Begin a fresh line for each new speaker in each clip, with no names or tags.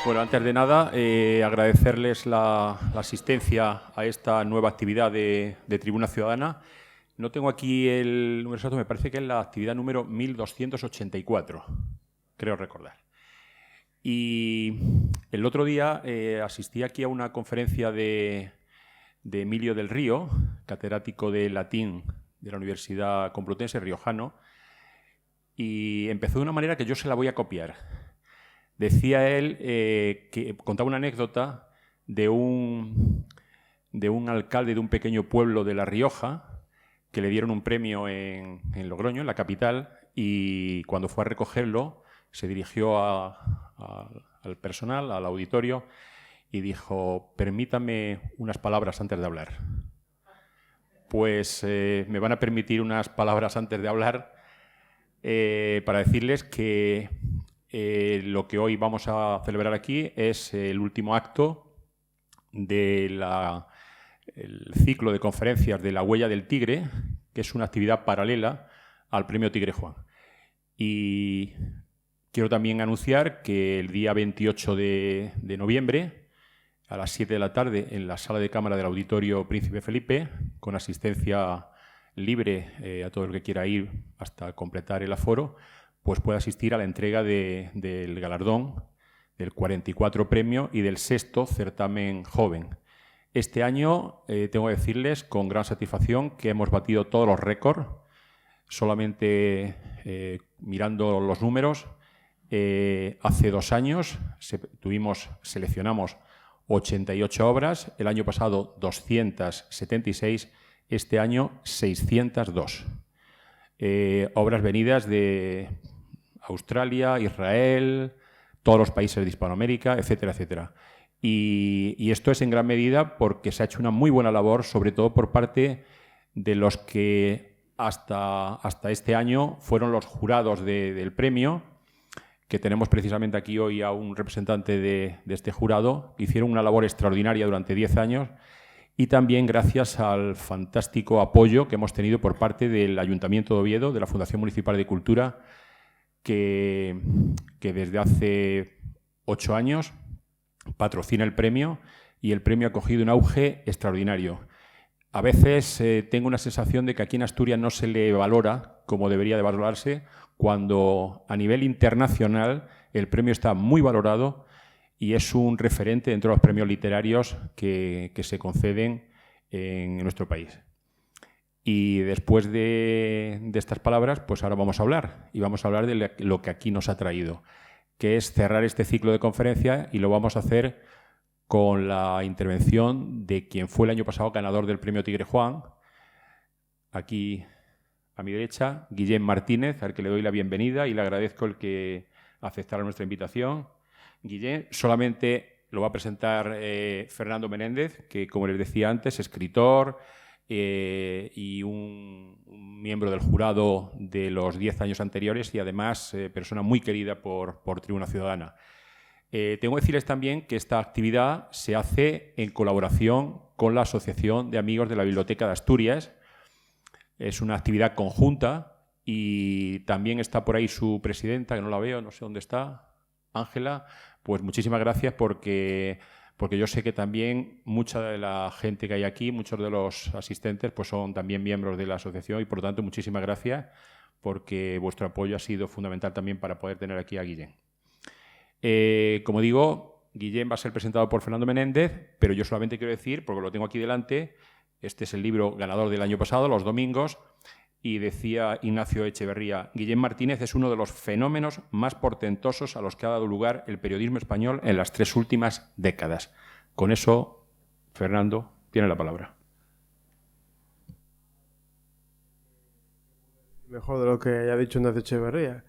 Bueno, antes de nada, agradecerles la asistencia a esta nueva actividad de Tribuna Ciudadana. No tengo aquí el número exacto, me parece que es la actividad número 1284, creo recordar. Y el otro día asistí aquí a una conferencia de Emilio del Río, catedrático de latín de la Universidad Complutense riojano, y empezó de una manera que yo se la voy a copiar. Decía él que contaba una anécdota de un alcalde de un pequeño pueblo de La Rioja que le dieron un premio en Logroño, en la capital, y cuando fue a recogerlo se dirigió al personal, al auditorio, y dijo: permítame unas palabras antes de hablar. Pues me van a permitir unas palabras antes de hablar para decirles que lo que hoy vamos a celebrar aquí es el último acto del ciclo de conferencias de La Huella del Tigre, que es una actividad paralela al Premio Tigre Juan. Y quiero también anunciar que el día 28 de noviembre, a las 7 de la tarde, en la sala de cámara del Auditorio Príncipe Felipe, con asistencia libre a todo el que quiera ir hasta completar el aforo, pues puede asistir a la entrega del galardón del 44 premio y del 6º certamen joven. Este año tengo que decirles con gran satisfacción que hemos batido todos los récords. Solamente mirando los números, hace 2 años seleccionamos 88 obras, el año pasado 276, este año 602. Obras venidas de Australia, Israel, todos los países de Hispanoamérica, etcétera, etcétera. Y esto es en gran medida porque se ha hecho una muy buena labor, sobre todo por parte de los que hasta este año fueron los jurados del premio, que tenemos precisamente aquí hoy a un representante de este jurado, que hicieron una labor extraordinaria durante 10 años, y también gracias al fantástico apoyo que hemos tenido por parte del Ayuntamiento de Oviedo, de la Fundación Municipal de Cultura, que desde hace 8 años patrocina el premio, y el premio ha cogido un auge extraordinario. A veces tengo una sensación de que aquí en Asturias no se le valora como debería de valorarse, cuando a nivel internacional el premio está muy valorado y es un referente dentro de los premios literarios que se conceden en nuestro país. Y después de estas palabras, pues ahora vamos a hablar. Y vamos a hablar de lo que aquí nos ha traído, que es cerrar este ciclo de conferencia, y lo vamos a hacer con la intervención de quien fue el año pasado ganador del Premio Tigre Juan, aquí a mi derecha, Guillén Martínez, al que le doy la bienvenida y le agradezco el que aceptara nuestra invitación. Guillén, solamente lo va a presentar Fernando Menéndez, que, como les decía antes, escritor y un miembro del jurado de los 10 años anteriores, y además persona muy querida por Tribuna Ciudadana. Tengo que decirles también que esta actividad se hace en colaboración con la Asociación de Amigos de la Biblioteca de Asturias. Es una actividad conjunta y también está por ahí su presidenta, que no la veo, no sé dónde está, Ángela. Pues muchísimas gracias porque yo sé que también mucha de la gente que hay aquí, muchos de los asistentes, pues son también miembros de la asociación, y por lo tanto muchísimas gracias porque vuestro apoyo ha sido fundamental también para poder tener aquí a Guillén. Como digo, Guillén va a ser presentado por Fernando Menéndez, pero yo solamente quiero decir, porque lo tengo aquí delante, este es el libro ganador del año pasado, Los Domingos, y decía Ignacio Echeverría: Guillén Martínez es uno de los fenómenos más portentosos a los que ha dado lugar el periodismo español en las 3 últimas décadas. Con eso, Fernando, tiene la palabra.
Mejor de lo que haya dicho Ignacio Echeverría.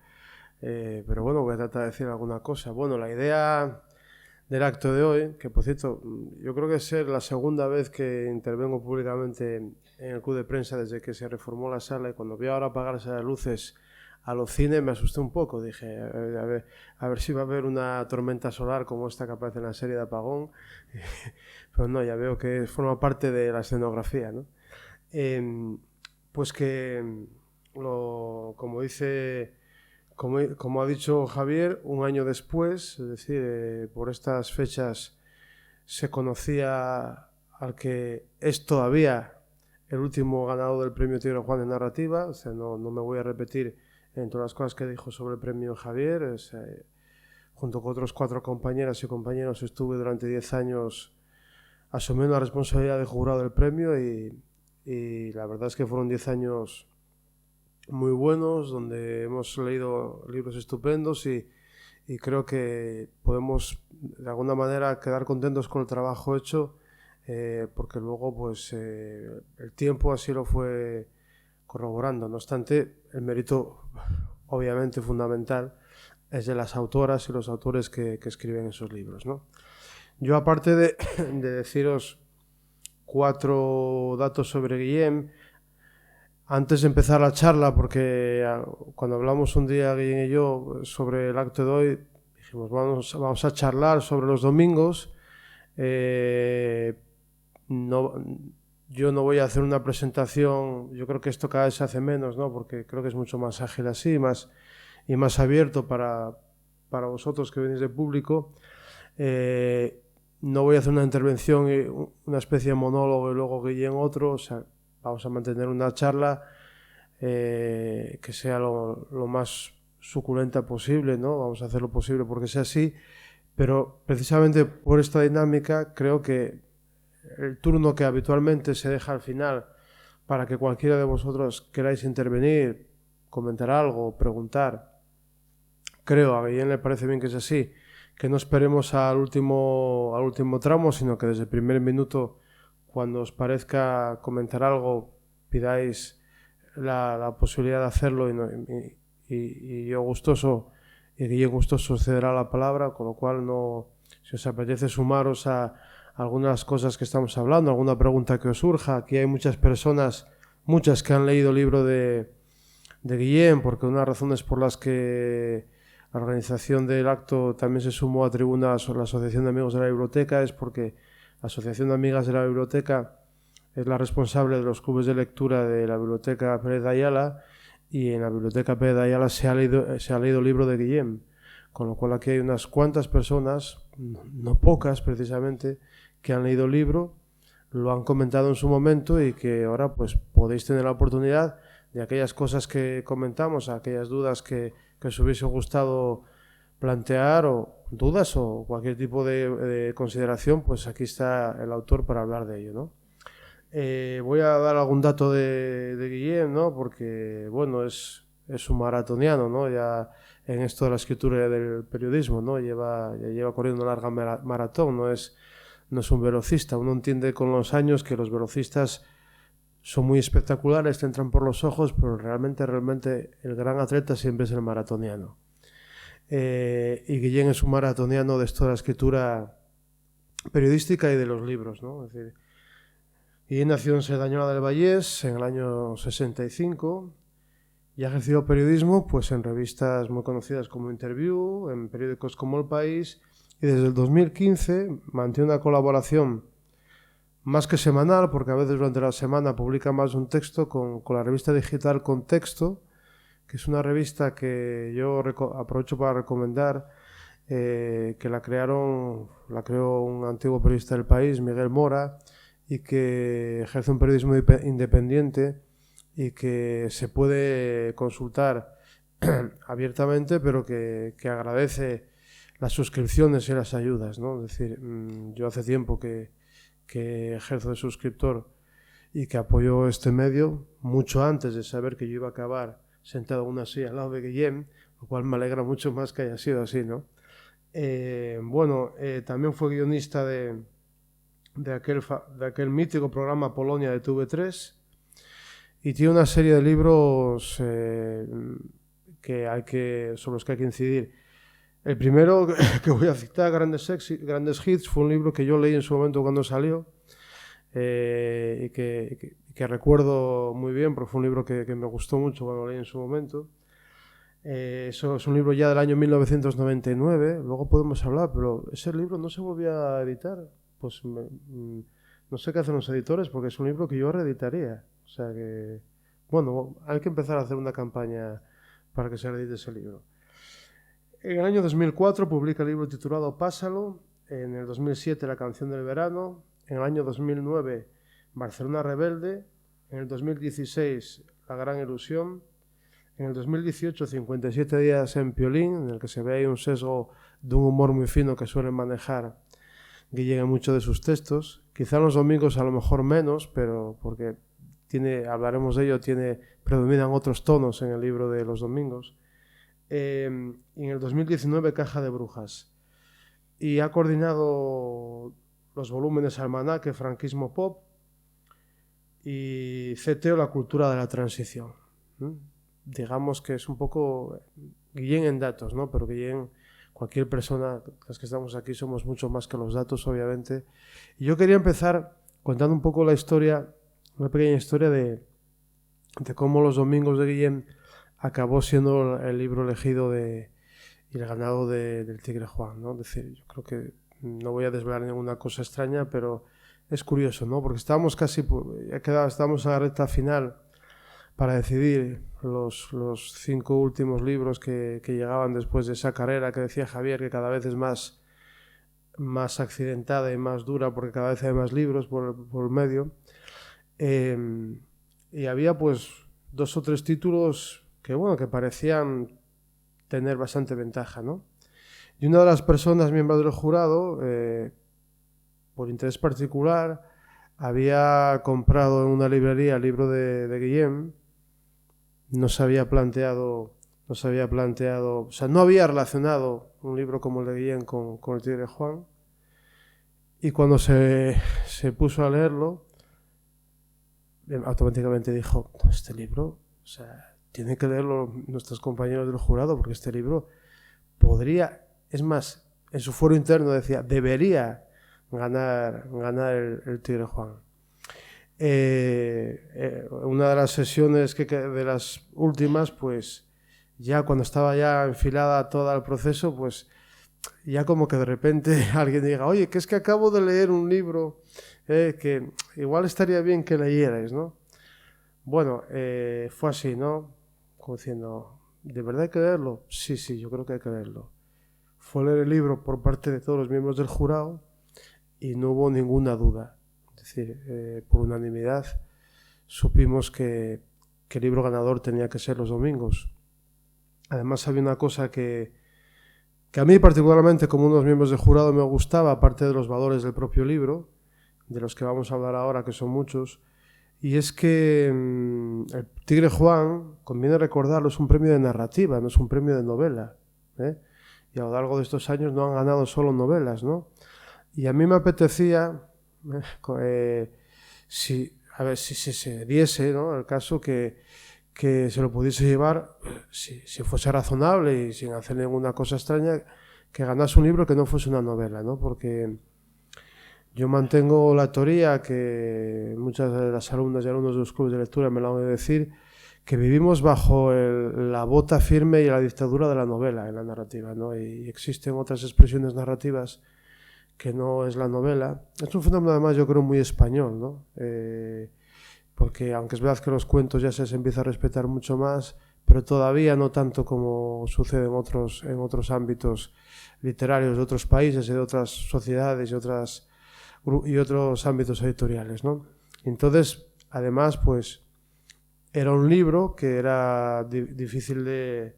Pero bueno, voy a tratar de decir alguna cosa. Bueno, la idea del acto de hoy, que por cierto, yo creo que es la segunda vez que intervengo públicamente en el Club de Prensa desde que se reformó la sala, y cuando vi ahora apagarse las luces a los cines me asusté un poco. Dije, a ver si va a haber una tormenta solar como esta que aparece en la serie de Apagón. Pero no, ya veo que forma parte de la escenografía, ¿no? Pues que, como dice como ha dicho Javier, un año después, es decir, por estas fechas se conocía al que es todavía el último ganador del premio Tigre Juan de narrativa. O sea, no me voy a repetir en todas las cosas que dijo sobre el premio Javier. O sea, junto con otros 4 compañeras y compañeros estuve durante 10 años asumiendo la responsabilidad de jurado del premio y la verdad es que fueron 10 años muy buenos, donde hemos leído libros estupendos y creo que podemos de alguna manera quedar contentos con el trabajo hecho, porque luego pues el tiempo así lo fue corroborando. No obstante, el mérito obviamente fundamental es de las autoras y los autores que escriben esos libros, ¿no? Yo, aparte de deciros 4 datos sobre Guillem, antes de empezar la charla, porque cuando hablamos un día Guillem y yo sobre el acto de hoy, dijimos vamos a charlar sobre los domingos. Yo no voy a hacer una presentación, yo creo que esto cada vez se hace menos, ¿no? Porque creo que es mucho más ágil así y más abierto para vosotros que venís de público. No voy a hacer una intervención, una especie de monólogo y luego Guillem otro. O sea, vamos a mantener una charla que sea lo más suculenta posible, ¿no? Vamos a hacer lo posible porque sea así, pero precisamente por esta dinámica creo que el turno que habitualmente se deja al final para que cualquiera de vosotros queráis intervenir, comentar algo, preguntar, creo, a Guillem le parece bien que es así, que no esperemos al último tramo, sino que desde el primer minuto, cuando os parezca comentar algo, pidáis la posibilidad de hacerlo y yo gustoso, y Guillem gustoso cederá la palabra, con lo cual si os apetece sumaros a algunas cosas que estamos hablando, alguna pregunta que os surja. Aquí hay muchas personas, muchas que han leído el libro de Guillem, porque una de las razones por las que la organización del acto también se sumó a Tribunas o la Asociación de Amigos de la Biblioteca es porque la Asociación de Amigas de la Biblioteca es la responsable de los clubes de lectura de la Biblioteca Pérez de Ayala, y en la Biblioteca Pérez de Ayala se ha leído el libro de Guillem, con lo cual aquí hay unas cuantas personas, no pocas precisamente, que han leído el libro, lo han comentado en su momento y que ahora pues podéis tener la oportunidad de aquellas cosas que comentamos, aquellas dudas que os hubiese gustado plantear, o dudas o cualquier tipo de consideración, pues aquí está el autor para hablar de ello, ¿no? Voy a dar algún dato de Guillem, ¿no? Porque, bueno, es un maratoniano, ¿no? Ya en esto de la escritura y del periodismo, ¿no? Ya lleva corriendo una larga maratón, no es un velocista. Uno entiende con los años que los velocistas son muy espectaculares, te entran por los ojos, pero realmente el gran atleta siempre es el maratoniano. Y Guillem es un maratoniano de esto de la escritura periodística y de los libros, ¿no? Es decir, Guillem nació en Cerdañola del Vallés en el año 65 y ha ejercido periodismo pues en revistas muy conocidas como Interview, en periódicos como El País, y desde el 2015 mantiene una colaboración más que semanal, porque a veces durante la semana publica más de un texto, con la revista digital Contexto, que es una revista que yo aprovecho para recomendar, que la creó un antiguo periodista del País, Miguel Mora, y que ejerce un periodismo independiente y que se puede consultar abiertamente, pero que agradece las suscripciones y las ayudas, ¿no? Es decir, yo hace tiempo que ejerzo de suscriptor y que apoyo este medio, mucho antes de saber que yo iba a acabar sentado en una silla al lado de Guillem, lo cual me alegra mucho más que haya sido así, ¿no? También fue guionista de aquel mítico programa Polonia de TV3, y tiene una serie de libros sobre los que hay que incidir. El primero que voy a citar, Grandes Hits, fue un libro que yo leí en su momento cuando salió, y que recuerdo muy bien, porque fue un libro que me gustó mucho cuando lo leí en su momento. Eso es un libro ya del año 1999, luego podemos hablar, pero ese libro no se volvió a editar. Pues no sé qué hacen los editores, porque es un libro que yo reeditaría. O sea que, bueno, hay que empezar a hacer una campaña para que se edite ese libro. En el año 2004 publica el libro titulado Pásalo, en el 2007 La canción del verano, en el año 2009 Barcelona rebelde, en el 2016 La gran ilusión, en el 2018 57 días en Piolín, en el que se ve ahí un sesgo de un humor muy fino que suele manejar Guillén en muchos de sus textos. Quizá los domingos a lo mejor menos, pero porque hablaremos de ello, predominan otros tonos en el libro de los domingos. Y en el 2019 Caja de brujas. Y ha coordinado los volúmenes Almanaque, Franquismo Pop y CTO, La cultura de la transición. Digamos que es un poco Guillén en datos, ¿no? Pero Guillén, cualquier persona, las que estamos aquí somos mucho más que los datos, obviamente. Y yo quería empezar contando un poco la historia, una pequeña historia de cómo Los domingos de Guillén acabó siendo el libro elegido y el ganado del Tigre Juan, ¿no? Es decir, yo creo que no voy a desvelar ninguna cosa extraña, pero es curioso, ¿no? Porque estábamos estábamos en la recta final para decidir los 5 últimos libros que llegaban después de esa carrera que decía Javier, que cada vez es más accidentada y más dura porque cada vez hay más libros por el medio. Y había pues 2 o 3 títulos que parecían tener bastante ventaja, ¿no? Y una de las personas, miembros del jurado, por interés particular, había comprado en una librería el libro de Guillén. No había relacionado un libro como el de Guillén con el Tigre Juan. Y cuando se puso a leerlo, automáticamente dijo, este libro, tienen que leerlo nuestros compañeros del jurado, porque este libro podría, es más, en su foro interno decía, debería ganar el Tigre Juan. Una de las sesiones de las últimas, pues ya cuando estaba ya enfilada todo el proceso, pues ya como que de repente alguien diga, oye, que es que acabo de leer un libro que igual estaría bien que leyerais, ¿no? Bueno, fue así, ¿no? Como diciendo, ¿de verdad hay que leerlo? Sí, yo creo que hay que leerlo. Fue leer el libro por parte de todos los miembros del jurado y no hubo ninguna duda. Es decir, por unanimidad supimos que el libro ganador tenía que ser Los domingos. Además había una cosa que a mí particularmente como uno de los miembros del jurado me gustaba, aparte de los valores del propio libro, de los que vamos a hablar ahora, que son muchos, y es que el Tigre Juan, conviene recordarlo, es un premio de narrativa, no es un premio de novela, ¿eh? Y a lo largo de estos años no han ganado solo novelas, ¿no? Y a mí me apetecía, si se diese, ¿no?, el caso que se lo pudiese llevar, si fuese razonable y sin hacer ninguna cosa extraña, que ganase un libro que no fuese una novela, ¿no? Porque yo mantengo la teoría que muchas de las alumnas y alumnos de los clubes de lectura me lo han de decir, que vivimos bajo la bota firme y la dictadura de la novela en la narrativa, ¿no? Y existen otras expresiones narrativas que no es la novela. Es un fenómeno además yo creo muy español, ¿no? Porque aunque es verdad que los cuentos ya se empieza a respetar mucho más, pero todavía no tanto como sucede en otros ámbitos literarios de otros países y de otras sociedades y otros ámbitos editoriales, ¿no? Entonces, además, pues era un libro que era difícil de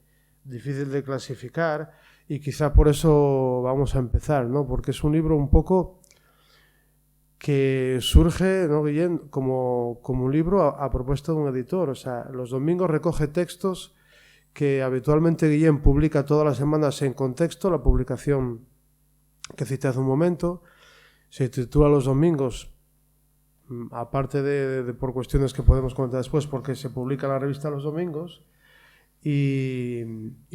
clasificar y quizá por eso vamos a empezar, ¿no? Porque es un libro un poco que surge, ¿no, Guillén?, como un libro a propuesta de un editor. O sea, Los domingos recoge textos que habitualmente Guillén publica todas las semanas en Contexto, la publicación que cité hace un momento. Se titula Los domingos, aparte de por cuestiones que podemos comentar después, porque se publica en la revista Los domingos, y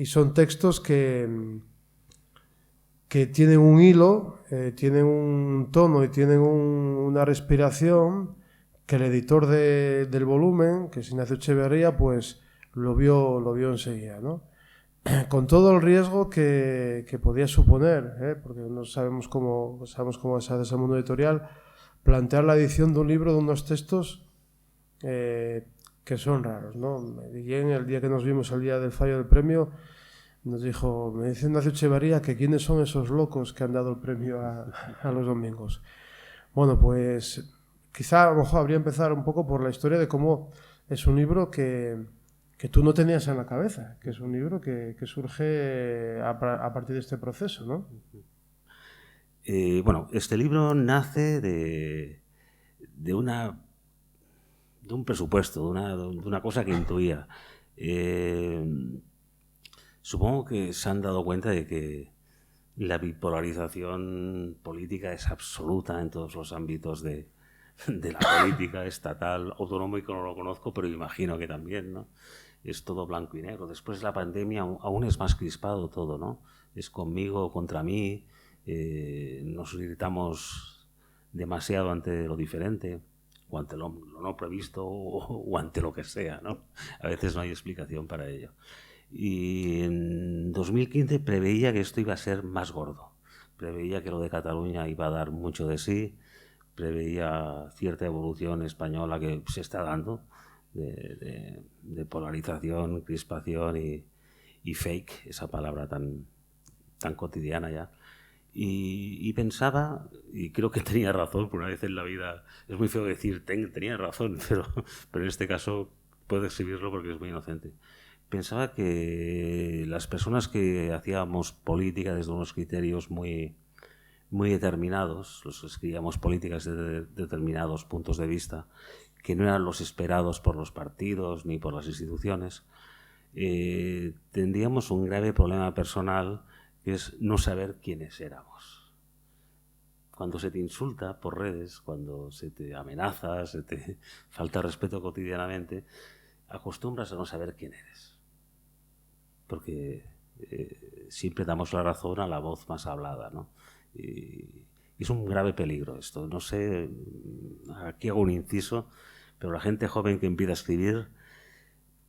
son textos que tienen un hilo, tienen un tono y tienen una respiración que el editor del volumen, que es Ignacio Echeverría, pues lo vio enseguida, ¿no? Con todo el riesgo que podía suponer, porque no sabemos cómo se hace ese mundo editorial, plantear la edición de un libro de unos textos que que son raros, ¿no? Guillén, el día que nos vimos, el día del fallo del premio, nos dijo, me dice Ignacio Echevarría que quiénes son esos locos que han dado el premio a los domingos. Bueno, pues quizá a lo mejor habría empezar un poco por la historia de cómo es un libro que tú no tenías en la cabeza, que es un libro que surge a partir de este proceso, ¿no?
Bueno, este libro nace de un presupuesto, de una cosa que intuía. Supongo que se han dado cuenta de que la bipolarización política es absoluta en todos los ámbitos de la política estatal, autonómico no lo conozco, pero imagino que también, ¿no? Es todo blanco y negro. Después de la pandemia aún es más crispado todo, ¿no? Es conmigo o contra mí, nos irritamos demasiado ante lo diferente, o ante lo no previsto, o ante lo que sea, ¿no? A veces no hay explicación para ello. Y en 2015 preveía que esto iba a ser más gordo. Preveía que lo de Cataluña iba a dar mucho de sí. Preveía cierta evolución española que se está dando, de polarización, crispación y fake, esa palabra tan cotidiana ya. Y pensaba, y creo que tenía razón, por una vez en la vida, es muy feo decir tenía razón, pero en este caso puedo exhibirlo porque es muy inocente. Pensaba que las personas que hacíamos política desde unos criterios muy determinados, los que escribíamos políticas desde determinados puntos de vista, que no eran los esperados por los partidos ni por las instituciones, tendríamos un grave problema personal, que es no saber quiénes éramos. Cuando se te insulta por redes, cuando se te amenaza, se te falta respeto cotidianamente, acostumbras a no saber quién eres. Porque siempre damos la razón a la voz más hablada, ¿no? Y es un grave peligro esto. No sé, aquí hago un inciso, pero la gente joven que empieza a escribir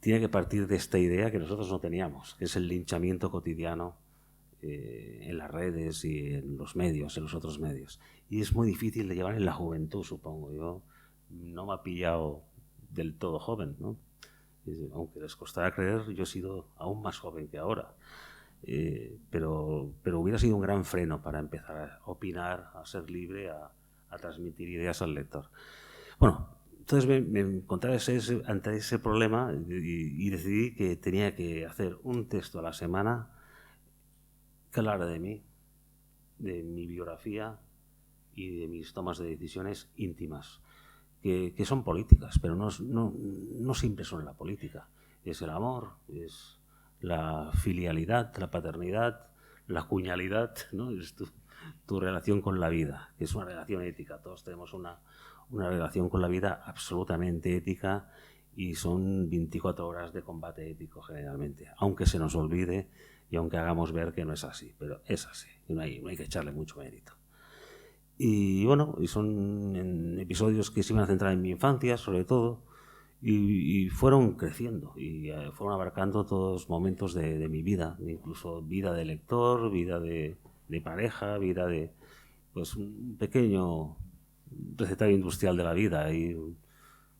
tiene que partir de esta idea que nosotros no teníamos, que es el linchamiento cotidiano en las redes y en los medios, en los otros medios. Y es muy difícil de llevar en la juventud, supongo. Yo no me ha pillado del todo joven, ¿no? Aunque les costará creer, yo he sido aún más joven que ahora. Pero hubiera sido un gran freno para empezar a opinar, a ser libre, a transmitir ideas al lector. Bueno, entonces me encontré ante ese problema y decidí que tenía que hacer un texto a la semana que hablara de mí, de mi biografía y de mis tomas de decisiones íntimas, que son políticas, pero no siempre son la política. Es el amor, es la filialidad, la paternidad, la cuñalidad, ¿no? Es tu relación con la vida, que es una relación ética. Todos tenemos una relación con la vida absolutamente ética y son 24 horas de combate ético generalmente, aunque se nos olvide y aunque hagamos ver que no es así, pero es así, y no hay que echarle mucho mérito. Y bueno, y son en episodios que se iban a centrar en mi infancia, sobre todo, y fueron creciendo y fueron abarcando todos momentos de mi vida, incluso vida de lector, vida de pareja, vida de pues un pequeño recetario industrial de la vida y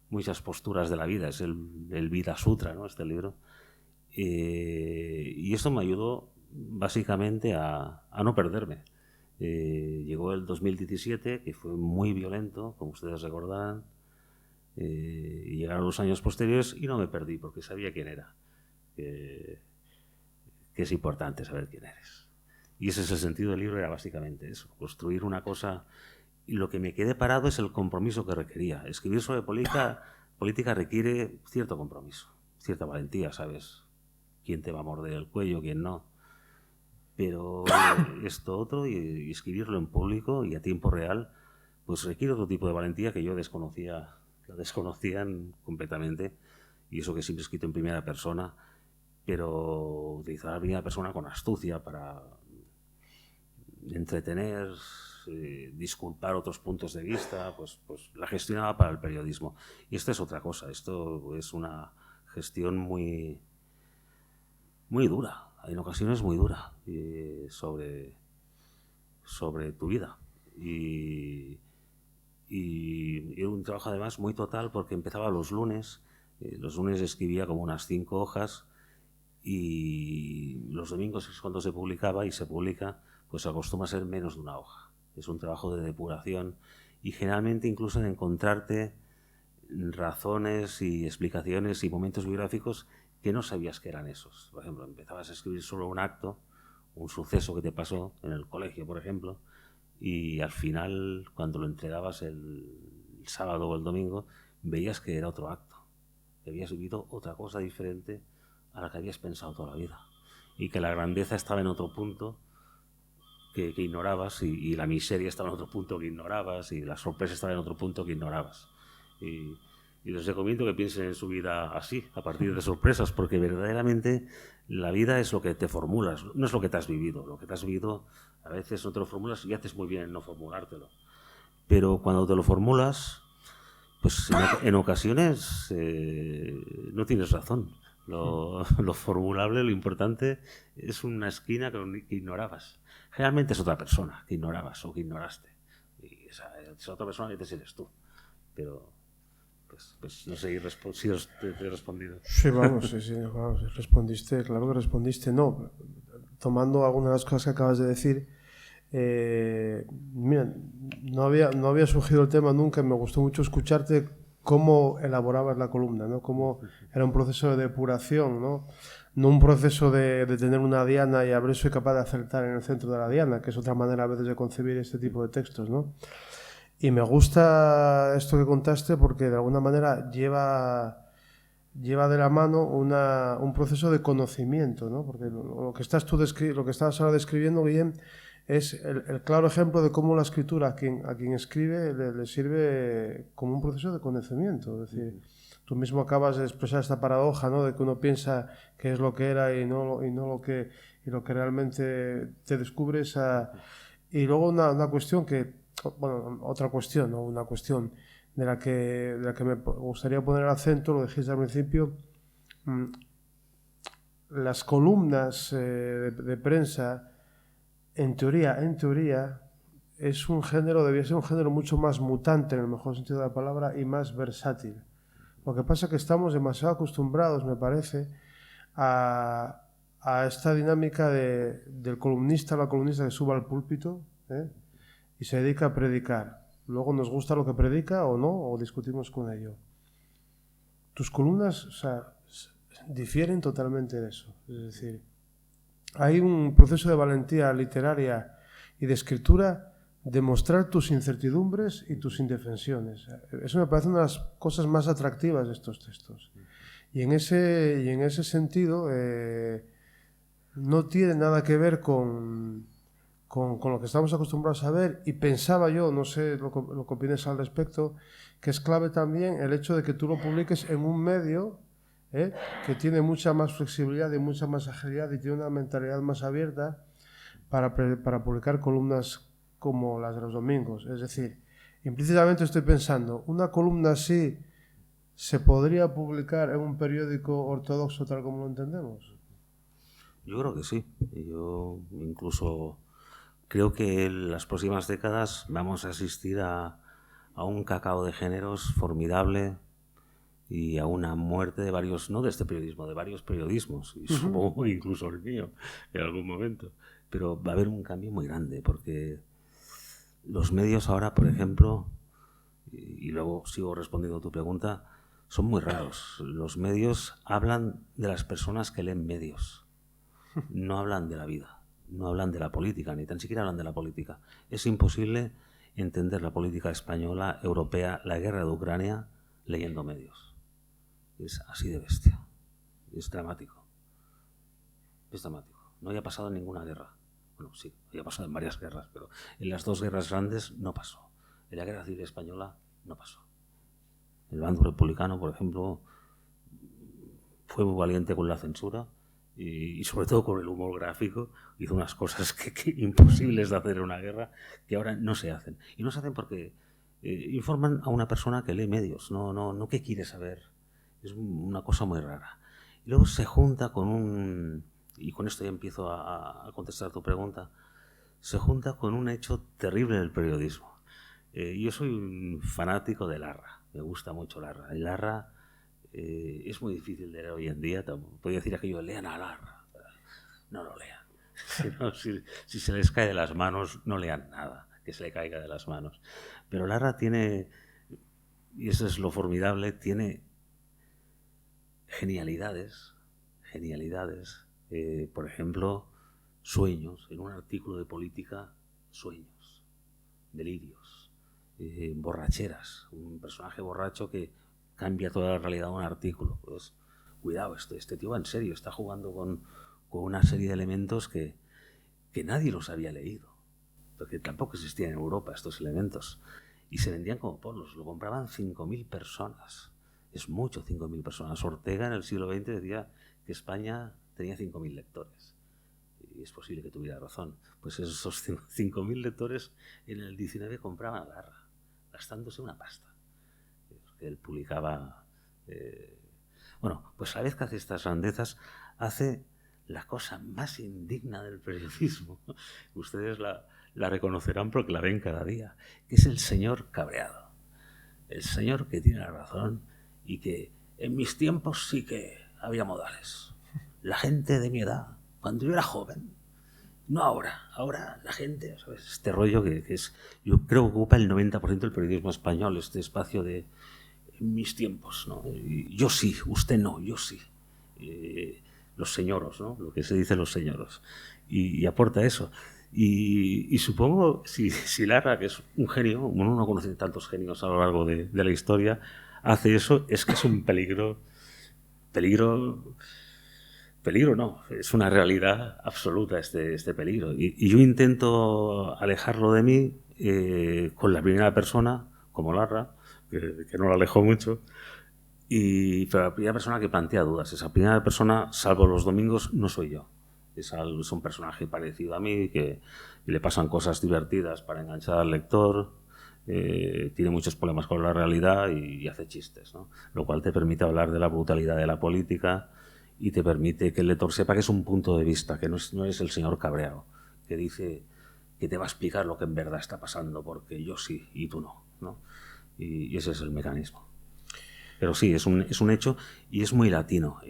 muchas posturas de la vida. Es el Vida Sutra, ¿no? Este libro. Y esto me ayudó básicamente a no perderme. Llegó el 2017, que fue muy violento, como ustedes recordarán, y llegaron los años posteriores y no me perdí porque sabía quién era, que es importante saber quién eres. Y ese es el sentido del libro, era básicamente eso, construir una cosa. Y lo que me quedé parado es el compromiso que requería. Escribir sobre política requiere cierto compromiso, cierta valentía, ¿sabes? Quién te va a morder el cuello, quién no. Pero esto otro, y escribirlo en público y a tiempo real, pues requiere otro tipo de valentía que yo desconocían completamente, y eso que siempre he escrito en primera persona, pero utilizar la primera persona con astucia para entretener, disculpar otros puntos de vista, pues la gestionaba para el periodismo. Y esto es otra cosa, esto es una gestión muy dura, en ocasiones muy dura, sobre tu vida. Y era un trabajo además muy total porque empezaba los lunes Los lunes escribía como unas 5 hojas y los domingos es cuando se publicaba y se publica, pues acostumbra a ser menos de una hoja. Es un trabajo de depuración y generalmente incluso de encontrarte razones y explicaciones y momentos biográficos que no sabías que eran esos. Por ejemplo, empezabas a escribir solo un acto, un suceso que te pasó en el colegio, por ejemplo, y al final, cuando lo entregabas el sábado o el domingo, veías que era otro acto, que habías vivido otra cosa diferente a la que habías pensado toda la vida, y que la grandeza estaba en otro punto que ignorabas, y la miseria estaba en otro punto que ignorabas, y la sorpresa estaba en otro punto que ignorabas. Y les recomiendo que piensen en su vida así, a partir de sorpresas, porque verdaderamente la vida es lo que te formulas, no es lo que te has vivido. Lo que te has vivido a veces no te lo formulas y haces muy bien en no formulártelo. Pero cuando te lo formulas, pues en ocasiones no tienes razón. Lo formulable, lo importante, es una esquina que ignorabas. Generalmente es otra persona que ignorabas o que ignoraste. Y esa otra persona que eres tú. Pero... Pues no sé si te he respondido.
Sí, vamos, respondiste, claro que respondiste. No, tomando algunas de las cosas que acabas de decir, mira, no había surgido el tema nunca. Me gustó mucho escucharte cómo elaborabas la columna, ¿no? Cómo era un proceso de depuración, ¿no? No un proceso de tener una diana y a ver si soy capaz de acertar en el centro de la diana, que es otra manera a veces de concebir este tipo de textos, ¿no? Y me gusta esto que contaste porque de alguna manera lleva de la mano un proceso de conocimiento, ¿no? Porque lo que estás ahora describiendo, Guillem, es el claro ejemplo de cómo la escritura a quien escribe le sirve como un proceso de conocimiento. Es decir, tú mismo acabas de expresar esta paradoja, ¿no? De que uno piensa que es lo que era y no lo que realmente te descubres. Y luego una cuestión otra cuestión, ¿no? Una cuestión de la que me gustaría poner el acento, lo dijiste al principio, las columnas de prensa, en teoría, es un género, debía ser un género mucho más mutante en el mejor sentido de la palabra y más versátil. Lo que pasa es que estamos demasiado acostumbrados, me parece, a esta dinámica del columnista, la columnista que suba al púlpito, y se dedica a predicar. Luego nos gusta lo que predica o no, o discutimos con ello. Tus columnas, o sea, difieren totalmente de eso. Es decir, hay un proceso de valentía literaria y de escritura de mostrar tus incertidumbres y tus indefensiones. Eso me parece una de las cosas más atractivas de estos textos. Y en ese sentido, no tiene nada que ver con lo que estamos acostumbrados a ver, y pensaba yo, no sé lo que opines al respecto, que es clave también el hecho de que tú lo publiques en un medio que tiene mucha más flexibilidad y mucha más agilidad y tiene una mentalidad más abierta para publicar columnas como las de los domingos. Es decir, implícitamente estoy pensando, una columna así se podría publicar en un periódico ortodoxo tal como lo entendemos.
Yo creo que sí. Yo incluso creo que en las próximas décadas vamos a asistir a un cacao de géneros formidable y a una muerte de varios, no de este periodismo, de varios periodismos, y supongo incluso el mío en algún momento. Pero va a haber un cambio muy grande, porque los medios ahora, por ejemplo, y luego sigo respondiendo a tu pregunta, son muy raros. Los medios hablan de las personas que leen medios, no hablan de la vida. No hablan de la política, ni tan siquiera hablan de la política. Es imposible entender la política española, europea, la guerra de Ucrania, leyendo medios. Es así de bestia. Es dramático. Es dramático. No había pasado en ninguna guerra. Bueno, sí, había pasado en varias guerras, pero en las 2 guerras grandes no pasó. En la guerra civil española no pasó. El bando republicano, por ejemplo, fue muy valiente con la censura, y sobre todo con el humor gráfico, hizo unas cosas que imposibles de hacer en una guerra, que ahora no se hacen. Y no se hacen porque informan a una persona que lee medios, no que quiere saber. Es una cosa muy rara. Y luego se junta con y con esto ya empiezo a contestar tu pregunta, se junta con un hecho terrible del periodismo. Yo soy un fanático de Larra, me gusta mucho Larra. Y Larra es muy difícil de leer hoy en día. Podría decir aquello, lean a Larra. No lo lean. Si se les cae de las manos, no lean nada que se le caiga de las manos. Pero Larra tiene, y eso es lo formidable, tiene genialidades. Por ejemplo, sueños. En un artículo de política, sueños, delirios, borracheras. Un personaje borracho que cambia toda la realidad de un artículo. Pues, cuidado, este tío va en serio, está jugando con una serie de elementos que nadie los había leído, porque tampoco existían en Europa estos elementos, y se vendían como polos, lo compraban 5.000 personas, es mucho 5.000 personas. Ortega en el siglo XX decía que España tenía 5.000 lectores, y es posible que tuviera razón. Pues esos 5.000 lectores en el XIX compraban a Larra, gastándose una pasta, porque él publicaba... Bueno, pues a la vez que hace estas grandezas, hace la cosa más indigna del periodismo. Ustedes la reconocerán porque la ven cada día, que es el señor cabreado. El señor que tiene la razón y que en mis tiempos sí que había modales. La gente de mi edad, cuando yo era joven, no ahora. Ahora la gente, ¿sabes? Este rollo que es, yo creo que ocupa el 90% del periodismo español, este espacio de en mis tiempos, ¿no? Yo sí, usted no, yo sí. Los señoros, ¿no? Lo que se dice los señoros. Y aporta eso. Y supongo, si Larra, que es un genio, uno no conoce tantos genios a lo largo de la historia, hace eso, es que es un peligro no, es una realidad absoluta este peligro. Y yo intento alejarlo de mí con la primera persona, como Larra, que no lo alejo mucho, pero la primera persona que plantea dudas. Esa primera persona, salvo los domingos, no soy yo. Es un personaje parecido a mí, que le pasan cosas divertidas para enganchar al lector, tiene muchos problemas con la realidad y hace chistes, ¿no? Lo cual te permite hablar de la brutalidad de la política y te permite que el lector sepa que es un punto de vista, que no es el señor cabreado, que dice que te va a explicar lo que en verdad está pasando, porque yo sí y tú no, ¿no? Y ese es el mecanismo. Pero sí, es un hecho y es muy latino.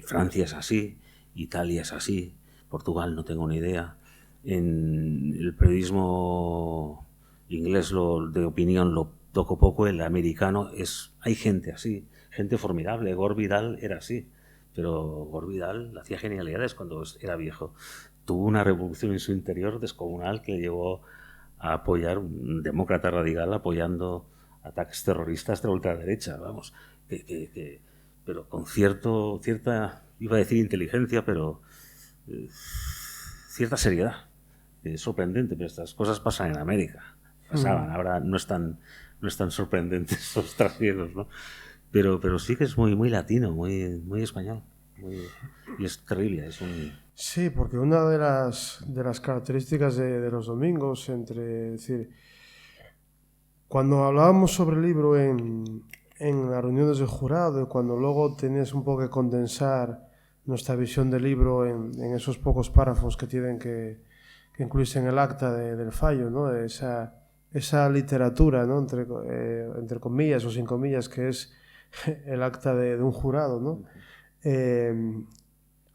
Francia es así, Italia es así, Portugal no tengo ni idea. En el periodismo inglés de opinión lo toco poco, el americano hay gente así, gente formidable. Gore Vidal era así, pero Gore Vidal hacía genialidades cuando era viejo. Tuvo una revolución en su interior descomunal que le llevó a apoyar un demócrata radical apoyando ataques terroristas de la ultraderecha, vamos, pero con cierta, iba a decir inteligencia, pero cierta seriedad. Es sorprendente, pero estas cosas pasan en América, pasaban, ahora no es tan sorprendentes los trasiegos, ¿no? Pero sí que es muy, muy latino, muy, muy español, y es terrible,
Sí, porque una de las características de los domingos, es decir, cuando hablábamos sobre el libro en las reuniones del jurado y cuando luego tenías un poco que condensar nuestra visión del libro en esos pocos párrafos que tienen que incluirse en el acta del fallo, ¿no? Esa literatura, ¿no? Entre comillas o sin comillas, que es el acta de un jurado, ¿no?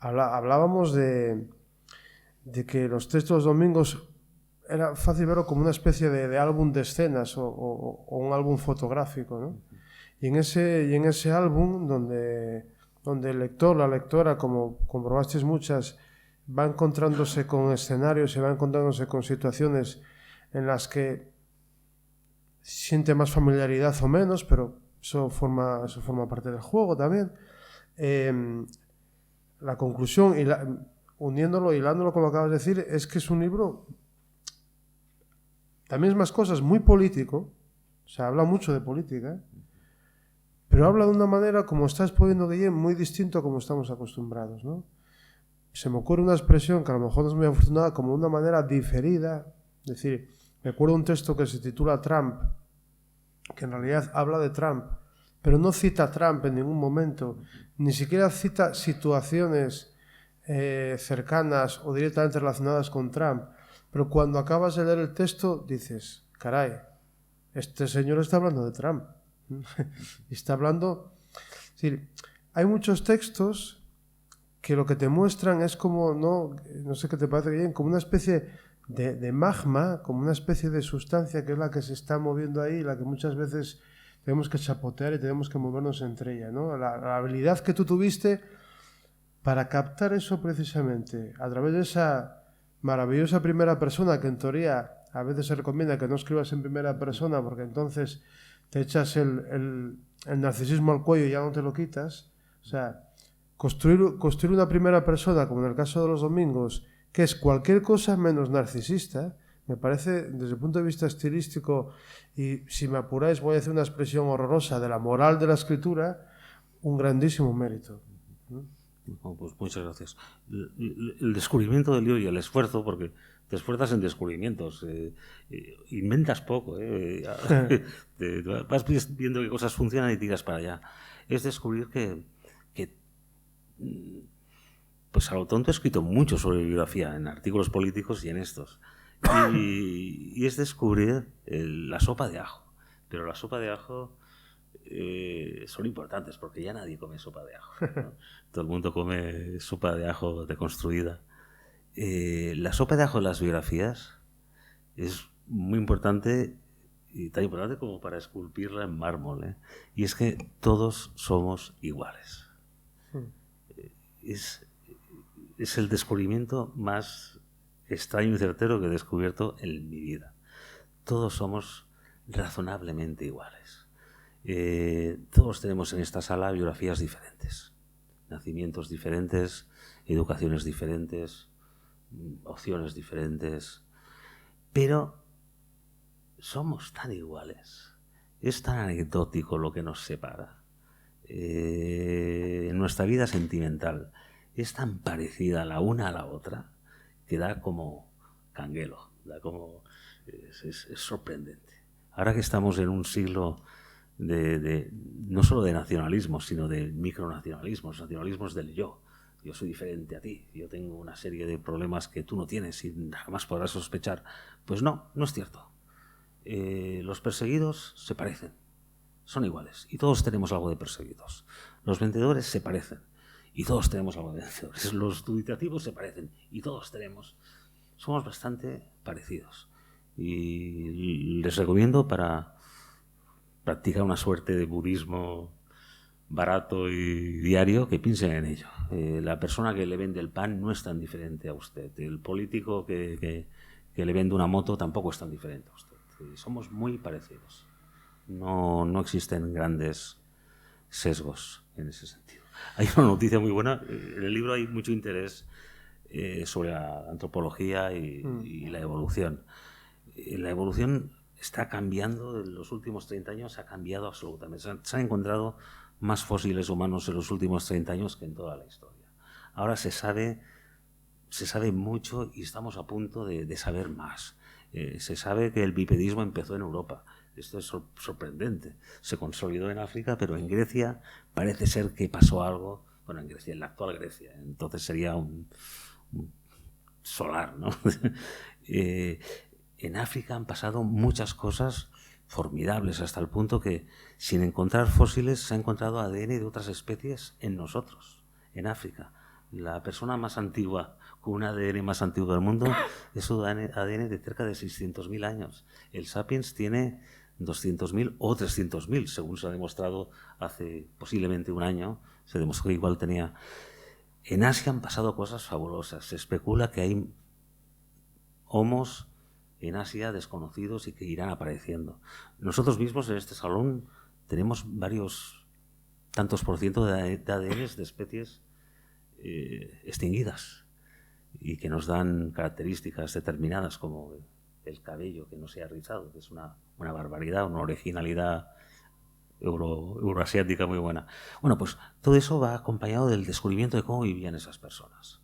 Hablábamos de que los textos de los domingos era fácil verlo como una especie de álbum de escenas o un álbum fotográfico, ¿no? Y en ese álbum donde el lector, la lectora, como comprobasteis muchas, va encontrándose con escenarios y va encontrándose con situaciones en las que siente más familiaridad o menos, pero eso forma parte del juego también. La conclusión, uniéndolo, hilándolo con lo que acabas de decir, es que es un libro, también es más cosas, muy político, o sea, habla mucho de política, pero habla de una manera, como estás poniendo, Guillem, muy distinto a como estamos acostumbrados, ¿no? Se me ocurre una expresión que a lo mejor no es muy afortunada, como de una manera diferida. Es decir, recuerdo un texto que se titula Trump, que en realidad habla de Trump, pero no cita a Trump en ningún momento, ni siquiera cita situaciones cercanas o directamente relacionadas con Trump. Pero cuando acabas de leer el texto dices, caray, este señor está hablando de Trump. Y está hablando Es decir, hay muchos textos que lo que te muestran es como, no sé qué te parece bien, como una especie de magma, como una especie de sustancia que es la que se está moviendo ahí, la que muchas veces tenemos que chapotear y tenemos que movernos entre ella, ¿no? La habilidad que tú tuviste para captar eso precisamente a través de esa maravillosa primera persona, que en teoría a veces se recomienda que no escribas en primera persona porque entonces te echas el narcisismo al cuello y ya no te lo quitas. O sea, construir una primera persona, como en el caso de los domingos, que es cualquier cosa menos narcisista, me parece, desde el punto de vista estilístico, y si me apuráis voy a hacer una expresión horrorosa de la moral de la escritura, un grandísimo mérito.
Oh, pues muchas gracias. El descubrimiento del lío y el esfuerzo, porque te esfuerzas en descubrimientos, inventas poco, vas viendo qué cosas funcionan y tiras para allá. Es descubrir que pues a lo tonto he escrito mucho sobre bibliografía, en artículos políticos y en estos. Y es descubrir la sopa de ajo. Pero la sopa de ajo son importantes porque ya nadie come sopa de ajo, ¿no? Todo el mundo come sopa de ajo deconstruida. La sopa de ajo en las biografías es muy importante y tan importante como para esculpirla en mármol, ¿eh? Y es que todos somos iguales. Es el descubrimiento más extraño y certero que he descubierto en mi vida. Todos somos razonablemente iguales. Todos tenemos en esta sala biografías diferentes, nacimientos diferentes, educaciones diferentes, opciones diferentes, pero somos tan iguales. Es tan anecdótico lo que nos separa. En nuestra vida sentimental es tan parecida la una a la otra que da como canguelo, es sorprendente. Ahora que estamos en un siglo no solo de nacionalismos, sino de micronacionalismos, nacionalismos del yo. Yo soy diferente a ti, yo tengo una serie de problemas que tú no tienes y jamás podrás sospechar. Pues no es cierto. Los perseguidos se parecen, son iguales y todos tenemos algo de perseguidos. Los vendedores se parecen y todos tenemos algo de vendedores. Los dubitativos se parecen y todos somos bastante parecidos. Y les recomiendo para practicar una suerte de budismo barato y diario que piensen en ello. La persona que le vende el pan no es tan diferente a usted. El político que le vende una moto tampoco es tan diferente a usted. Somos muy parecidos. No existen grandes sesgos en ese sentido. Hay una noticia muy buena. En el libro hay mucho interés sobre la antropología y la evolución. La evolución está cambiando, en los últimos 30 años ha cambiado absolutamente. Se han encontrado más fósiles humanos en los últimos 30 años que en toda la historia. Ahora se sabe mucho y estamos a punto de saber más. Se sabe que el bipedismo empezó en Europa. Esto es sorprendente. Se consolidó en África, pero en Grecia parece ser que pasó algo. Bueno, en Grecia, en la actual Grecia. Entonces sería un solar, ¿no? En África han pasado muchas cosas formidables, hasta el punto que, sin encontrar fósiles, se ha encontrado ADN de otras especies en nosotros, en África. La persona más antigua, con un ADN más antiguo del mundo, es un ADN de cerca de 600.000 años. El Sapiens tiene 200.000 o 300.000, según se ha demostrado hace posiblemente un año. Se demostró que igual tenía... En Asia han pasado cosas fabulosas. Se especula que hay homos en Asia desconocidos y que irán apareciendo. Nosotros mismos en este salón tenemos varios tantos por ciento de ADN de especies extinguidas y que nos dan características determinadas como el cabello que no se ha rizado, que es una barbaridad, una originalidad euroasiática muy buena. Bueno, pues todo eso va acompañado del descubrimiento de cómo vivían esas personas.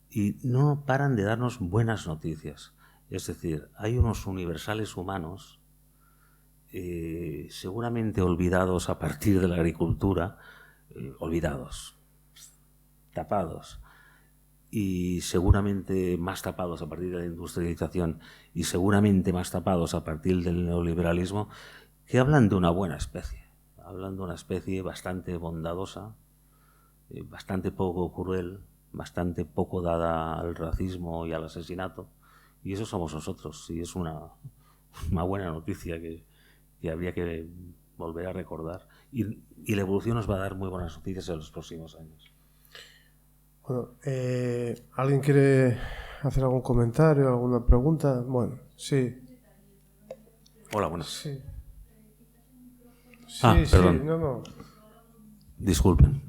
Y no paran de darnos buenas noticias. Es decir, hay unos universales humanos seguramente olvidados a partir de la agricultura, olvidados, tapados, y seguramente más tapados a partir de la industrialización y seguramente más tapados a partir del neoliberalismo, que hablan de una buena especie. hablan de una especie bastante bondadosa, bastante poco cruel, bastante poco dada al racismo y al asesinato, y eso somos nosotros, y es una buena noticia que habría que volver a recordar, y la evolución nos va a dar muy buenas noticias en los próximos años.
Bueno, ¿alguien quiere hacer algún comentario, alguna pregunta? Bueno, sí.
Hola, buenas.
Sí.
Perdón.
Sí, no.
Disculpen.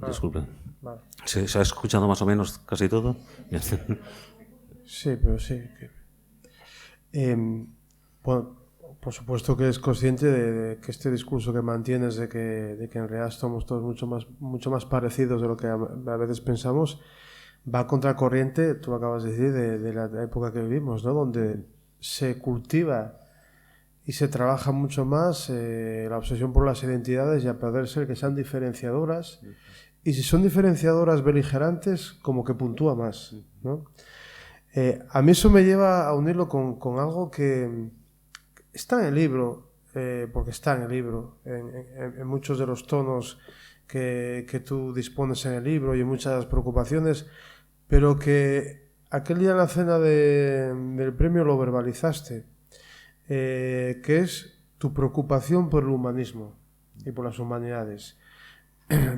Vale.
¿Se ha escuchado más o menos casi todo?
Sí, pero sí. Bueno, por supuesto que es consciente de que este discurso que mantienes de que en realidad somos todos mucho más parecidos de lo que a veces pensamos, va a contracorriente, tú acabas de decir, de la época que vivimos, ¿no? Donde se cultiva y se trabaja mucho más la obsesión por las identidades y a poder ser que sean diferenciadoras. Y si son diferenciadoras beligerantes, como que puntúa más, ¿no? A mí eso me lleva a unirlo con algo que está en el libro, porque está en el libro, en muchos de los tonos que tú dispones en el libro y en muchas preocupaciones, pero que aquel día en la cena del premio lo verbalizaste, que es tu preocupación por el humanismo y por las humanidades.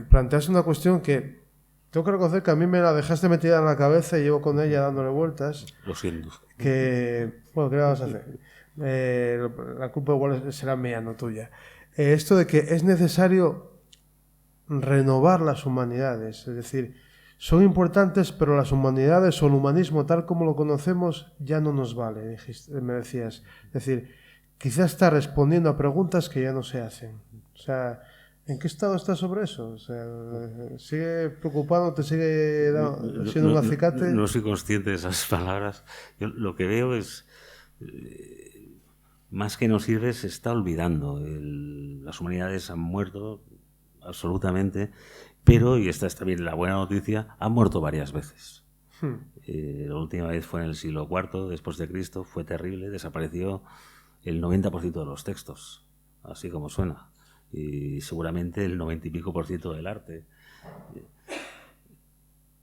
Planteas una cuestión que tengo que reconocer que a mí me la dejaste metida en la cabeza y llevo con ella dándole vueltas.
Lo siento.
Bueno, ¿qué le vas a hacer? La culpa igual será mía, no tuya. Esto de que es necesario renovar las humanidades, es decir, son importantes, pero las humanidades o el humanismo tal como lo conocemos ya no nos vale, me decías. Es decir, quizás está respondiendo a preguntas que ya no se hacen. O sea, ¿en qué estado estás sobre eso? O sea, ¿sigue preocupándote, sigue siendo un acicate?
No soy consciente de esas palabras. Yo lo que veo es, más que no sirve, se está olvidando. Las humanidades han muerto absolutamente, pero, y esta es también la buena noticia, han muerto varias veces. La última vez fue en el siglo IV después de Cristo, fue terrible, desapareció el 90% de los textos, así como suena. Y seguramente el 90 y pico % del arte. Se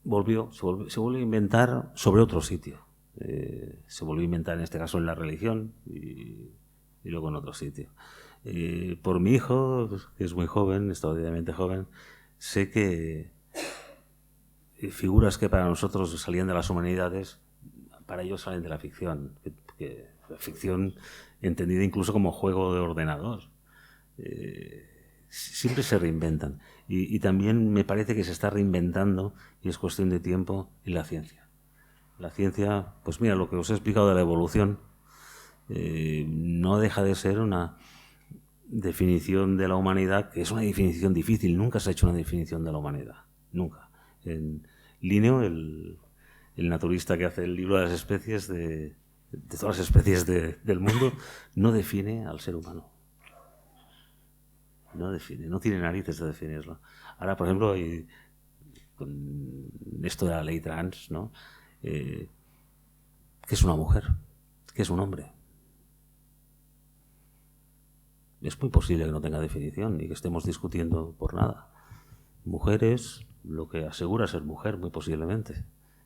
volvió a inventar sobre otro sitio. Se volvió a inventar en este caso en la religión y luego en otro sitio. Por mi hijo, que es muy joven, extraordinariamente joven, sé que figuras que para nosotros salían de las humanidades, para ellos salen de la ficción. La ficción entendida incluso como juego de ordenador. Siempre se reinventan y también me parece que se está reinventando, y es cuestión de tiempo, en la ciencia. La ciencia, pues mira, lo que os he explicado de la evolución, no deja de ser una definición de la humanidad, que es una definición difícil. Nunca se ha hecho una definición de la humanidad, nunca. En Linneo, el naturalista que hace el libro de las especies, de todas las especies del mundo, no define al ser humano. No define, no tiene narices de definirlo. Ahora, por ejemplo, con esto de la ley trans, ¿no? ¿Qué es una mujer? ¿Qué es un hombre? Es muy posible que no tenga definición y que estemos discutiendo por nada. Mujer es lo que asegura ser mujer, muy posiblemente.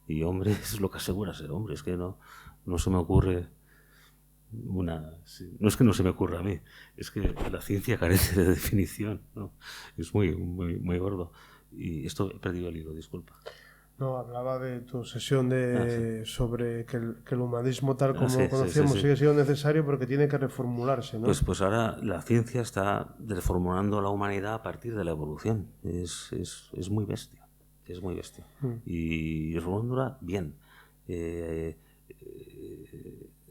Y hombre es lo que asegura ser hombre. Es que no se me ocurre no es que no se me ocurra a mí, es que la ciencia carece de definición, ¿no? Es muy gordo. Y esto he perdido el hilo, disculpa.
No, hablaba de tu sesión sobre que el humanismo tal como lo conocemos sigue siendo necesario, pero que tiene que reformularse, ¿no?
Pues ahora la ciencia está reformulando la humanidad a partir de la evolución. Es muy bestia. Es muy bestia. Y reformula bien.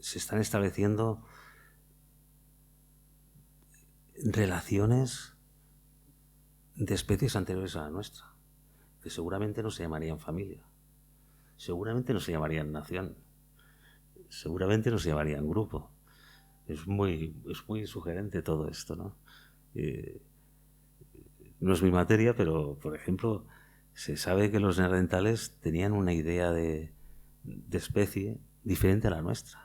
Se están estableciendo relaciones de especies anteriores a la nuestra, que seguramente no se llamarían familia, seguramente no se llamarían nación, seguramente no se llamarían grupo. Es muy sugerente todo esto, ¿no? No es mi materia, pero, por ejemplo, se sabe que los neandertales tenían una idea de especie diferente a la nuestra.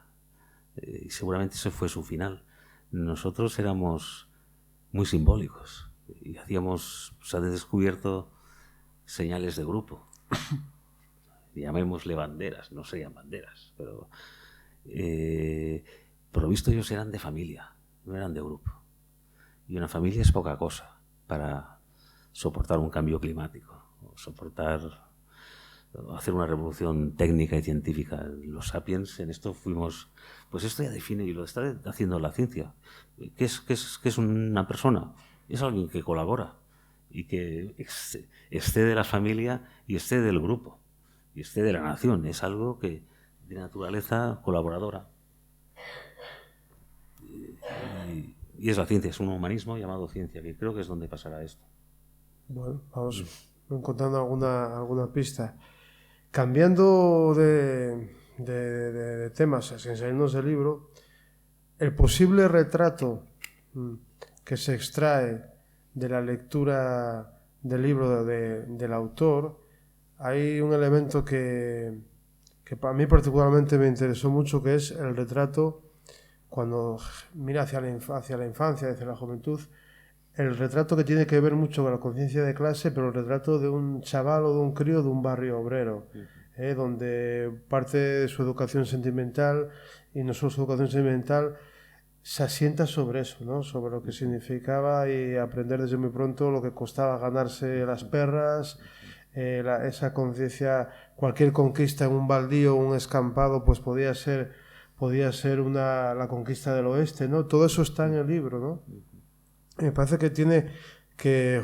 Y seguramente ese fue su final. Nosotros éramos muy simbólicos. y se han descubierto señales de grupo. Llamémosle banderas, no serían banderas, pero por lo visto ellos eran de familia, no eran de grupo. Y una familia es poca cosa para soportar un cambio climático, hacer una revolución técnica y científica. Los sapiens en esto fuimos... Pues esto ya define, y lo está haciendo la ciencia. ¿Qué es una persona? Es alguien que colabora y que esté de la familia y esté del grupo y esté de la nación. Es algo que de naturaleza colaboradora. Y es la ciencia, es un humanismo llamado ciencia, que creo que es donde pasará esto.
Bueno, vamos encontrando alguna pista. Cambiando de temas, sin salirnos del libro, el posible retrato que se extrae de la lectura del libro del autor, hay un elemento que para mí particularmente me interesó mucho, que es el retrato cuando mira hacia la infancia, hacia la juventud, el retrato que tiene que ver mucho con la conciencia de clase, pero el retrato de un chaval o de un crío de un barrio obrero, donde parte de su educación sentimental, y no solo su educación sentimental, se asienta sobre eso, ¿no? Sobre lo que significaba y aprender desde muy pronto lo que costaba ganarse las perras, esa conciencia, cualquier conquista en un baldío, un escampado, pues podía ser la conquista del oeste, ¿no? Todo eso está en el libro, ¿no? Me parece que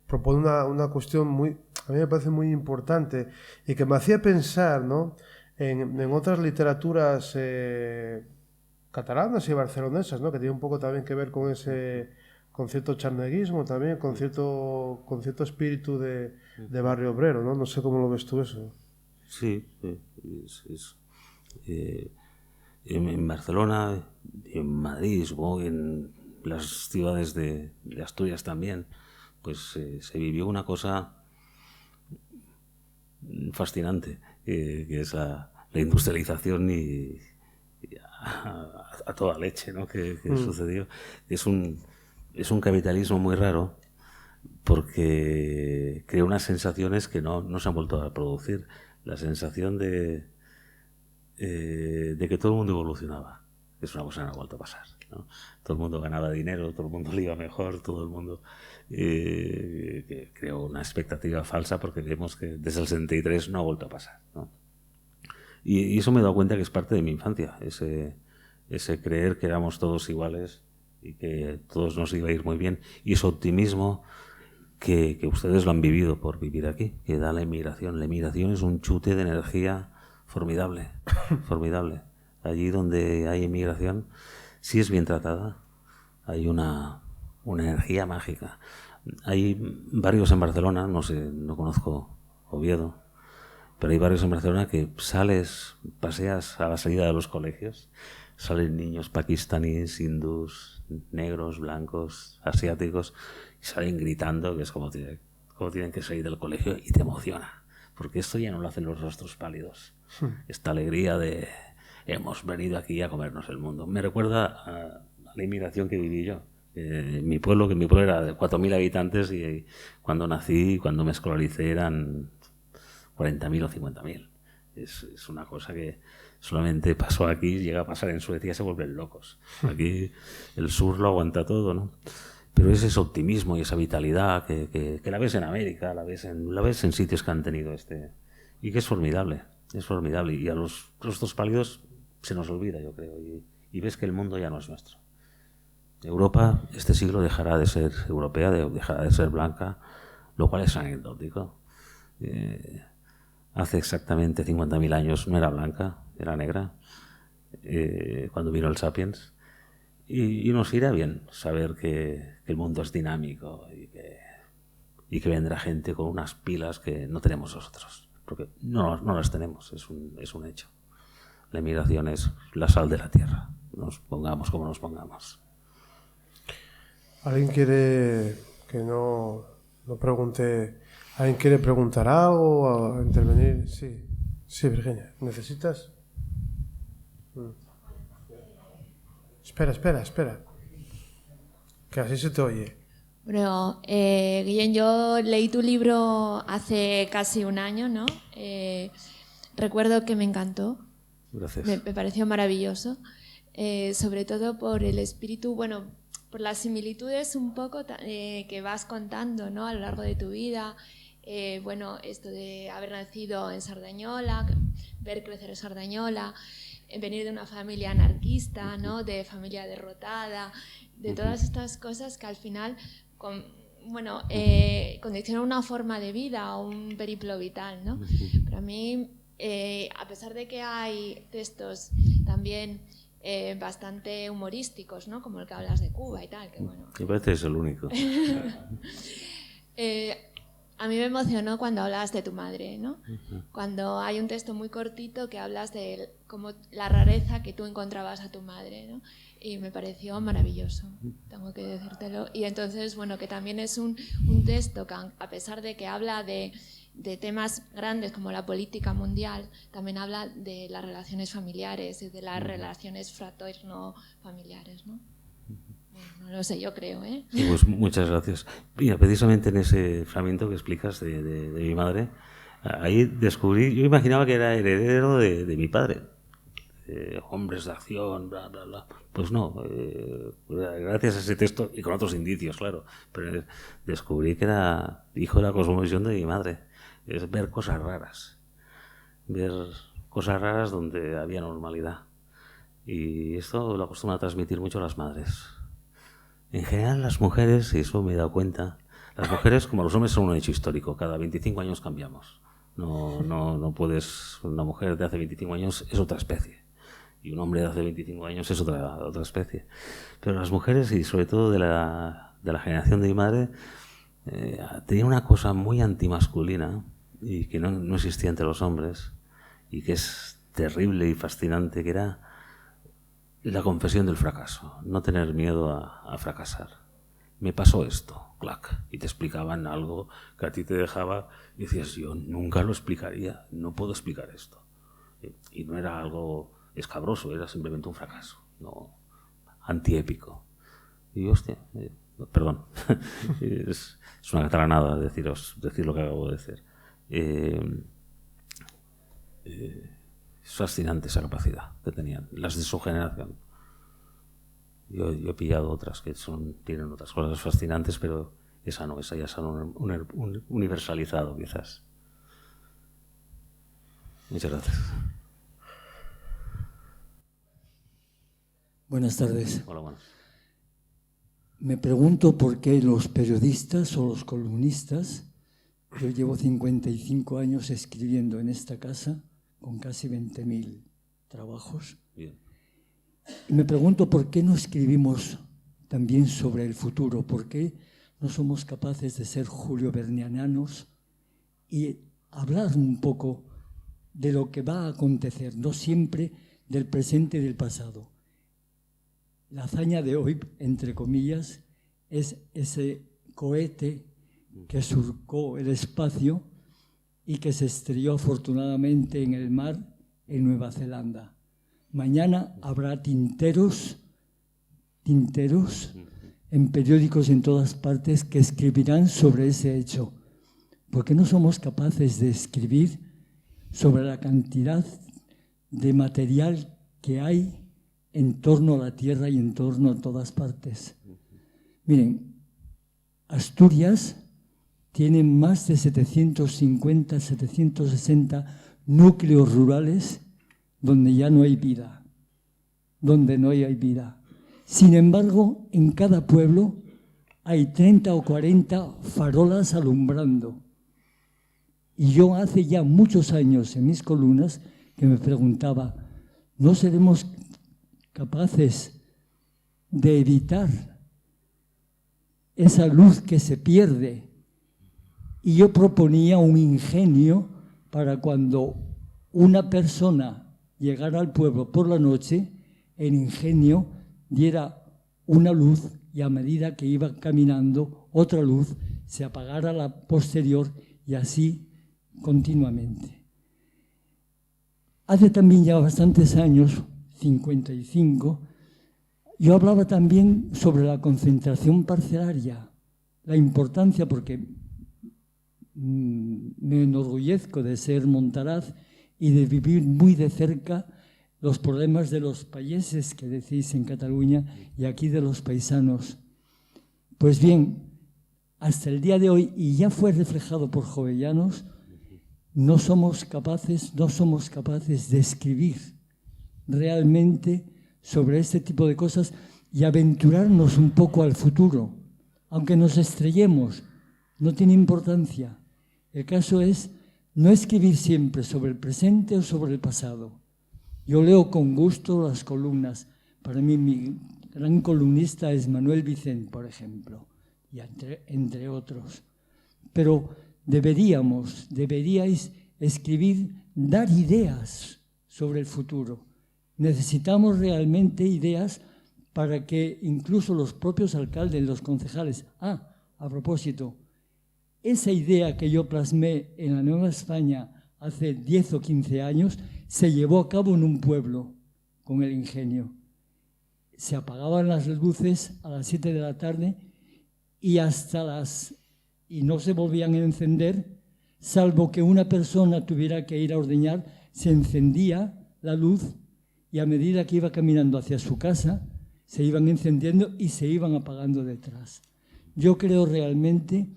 propone una cuestión a mí me parece muy importante y que me hacía pensar, ¿no? en otras literaturas catalanas y barcelonesas, ¿no? Que tiene un poco también que ver con cierto charneguismo también, con cierto espíritu de barrio obrero, ¿no? No sé cómo lo ves tú eso.
Sí, en Barcelona, en Madrid, supongo que en las ciudades de Asturias también, pues se vivió una cosa fascinante, que es la industrialización y a toda leche, ¿no? que sucedió. Es un capitalismo muy raro, porque creó unas sensaciones que no se han vuelto a producir. La sensación de que todo el mundo evolucionaba. Es una cosa que no ha vuelto a pasar, ¿no? Todo el mundo ganaba dinero, todo el mundo le iba mejor, todo el mundo que creó una expectativa falsa, porque vemos que desde el 63 no ha vuelto a pasar, ¿no? Y eso me he dado cuenta que es parte de mi infancia, ese creer que éramos todos iguales y que todos nos iba a ir muy bien, y ese optimismo que ustedes lo han vivido por vivir aquí, que da la inmigración. La inmigración es un chute de energía formidable, formidable. Allí donde hay inmigración, si es bien tratada, hay una energía mágica. Hay barrios en Barcelona, no sé, no conozco Oviedo, pero hay barrios en Barcelona que paseas a la salida de los colegios, salen niños pakistaníes, hindús, negros, blancos, asiáticos, y salen gritando, que es como tienen que salir del colegio, y te emociona, porque esto ya no lo hacen los rostros pálidos. Esta alegría de hemos venido aquí a comernos el mundo. Me recuerda a la inmigración que viví yo. Mi pueblo era de 4.000 habitantes, y cuando nací, cuando me escolaricé, eran 40.000 o 50.000. Es una cosa que solamente pasó aquí, llega a pasar en Suecia, se vuelven locos. Aquí el sur lo aguanta todo, ¿no? Pero es ese optimismo y esa vitalidad que la ves en América, la ves en sitios que han tenido y que es formidable. Es formidable, y a los rostros pálidos se nos olvida, yo creo, y ves que el mundo ya no es nuestro. Europa, este siglo, dejará de ser europea, dejará de ser blanca, lo cual es anecdótico. Hace exactamente 50.000 años no era blanca, era negra, cuando vino el Sapiens, y nos irá bien saber que el mundo es dinámico y que vendrá gente con unas pilas que no tenemos nosotros, porque no las tenemos, es un hecho. La inmigración es la sal de la tierra, nos pongamos como nos pongamos.
¿Alguien quiere que no pregunte? ¿Alguien quiere preguntar algo o intervenir? Sí, Virginia. ¿Necesitas? Espera. Que así se te oye.
Bueno, Guillén, yo leí tu libro hace casi un año, ¿no? Recuerdo que me encantó.
Gracias.
Me pareció maravilloso. Sobre todo por el espíritu, bueno, por las similitudes un poco que vas contando, ¿no? A lo largo de tu vida. Bueno, esto de haber nacido en Sardañola, ver crecer en Sardañola, venir de una familia anarquista, ¿no? De familia derrotada, de todas estas cosas que al final condicionan una forma de vida o un periplo vital, ¿no? Pero a mí, a pesar de que hay textos también bastante humorísticos, ¿no? Como el que hablas de Cuba y tal, que bueno.
Me parece que es el único.
A mí me emocionó cuando hablas de tu madre, ¿no? Cuando hay un texto muy cortito que hablas de como la rareza que tú encontrabas a tu madre, ¿no? Y me pareció maravilloso, tengo que decírtelo. Y entonces, bueno, que también es un texto que, a pesar de que habla de temas grandes como la política mundial, también habla de las relaciones familiares y de las relaciones fraterno-familiares, ¿no? No lo sé, yo creo, ¿eh?
Pues muchas gracias. Mira, precisamente en ese fragmento que explicas de mi madre, ahí descubrí, yo imaginaba que era heredero de mi padre. Hombres de acción, bla, bla, bla. Pues no, gracias a ese texto y con otros indicios, claro, pero descubrí que era hijo de la cosmovisión de mi madre. Es ver cosas raras donde había normalidad. Y esto lo acostumbran a transmitir mucho las madres. En general las mujeres, y eso me he dado cuenta, las mujeres como los hombres son un hecho histórico, cada 25 años cambiamos. No puedes, una mujer de hace 25 años es otra especie y un hombre de hace 25 años es otra especie. Pero las mujeres, y sobre todo de la generación de mi madre, tenían una cosa muy antimasculina y que no existía entre los hombres y que es terrible y fascinante, que era la confesión del fracaso, no tener miedo a fracasar. Me pasó esto, clac, y te explicaban algo que a ti te dejaba y decías, yo nunca lo explicaría, no puedo explicar esto. Y no era algo escabroso, era simplemente un fracaso, no antiépico. Y hostia, perdón, es una catalanada decir lo que acabo de decir. Es fascinante esa capacidad que tenían, las de su generación. Yo he pillado otras que tienen otras cosas fascinantes, pero esa no, esa ya es un universalizado quizás. Muchas gracias.
Buenas tardes.
Hola, buenas.
Me pregunto por qué los periodistas o los columnistas, yo llevo 55 años escribiendo en esta casa, con casi 20.000 trabajos.
Bien.
Y me pregunto por qué no escribimos también sobre el futuro, por qué no somos capaces de ser julio-vernianos y hablar un poco de lo que va a acontecer, no siempre del presente y del pasado. La hazaña de hoy, entre comillas, es ese cohete que surcó el espacio y que se estrelló afortunadamente en el mar en Nueva Zelanda. Mañana habrá tinteros en periódicos en todas partes que escribirán sobre ese hecho. ¿Por qué no somos capaces de escribir sobre la cantidad de material que hay en torno a la Tierra y en torno a todas partes? Miren, Asturias tiene más de 750, 760 núcleos rurales donde ya no hay vida, Sin embargo, en cada pueblo hay 30 o 40 farolas alumbrando. Y yo hace ya muchos años en mis columnas que me preguntaba, ¿no seremos capaces de evitar esa luz que se pierde? Y yo proponía un ingenio para cuando una persona llegara al pueblo por la noche, el ingenio diera una luz y a medida que iba caminando otra luz, se apagara la posterior y así continuamente. Hace también ya bastantes años, 55, yo hablaba también sobre la concentración parcelaria. la importancia, porque me enorgullezco de ser montaraz y de vivir muy de cerca los problemas de los payeses que decís en Cataluña y aquí de los paisanos. Pues bien, hasta el día de hoy, y ya fue reflejado por Jovellanos, no somos capaces de escribir realmente sobre este tipo de cosas y aventurarnos un poco al futuro. Aunque nos estrellemos, no tiene importancia. El caso es no escribir siempre sobre el presente o sobre el pasado. Yo leo con gusto las columnas. Para mí mi gran columnista es Manuel Vicent, por ejemplo, y entre otros. Pero deberíais escribir, dar ideas sobre el futuro. Necesitamos realmente ideas para que incluso los propios alcaldes, los concejales... a propósito, esa idea que yo plasmé en la Nueva España hace 10 o 15 años se llevó a cabo en un pueblo con el ingenio. Se apagaban las luces a las 7 de la tarde y no se volvían a encender, salvo que una persona tuviera que ir a ordeñar, se encendía la luz y a medida que iba caminando hacia su casa, se iban encendiendo y se iban apagando detrás. Yo creo realmente,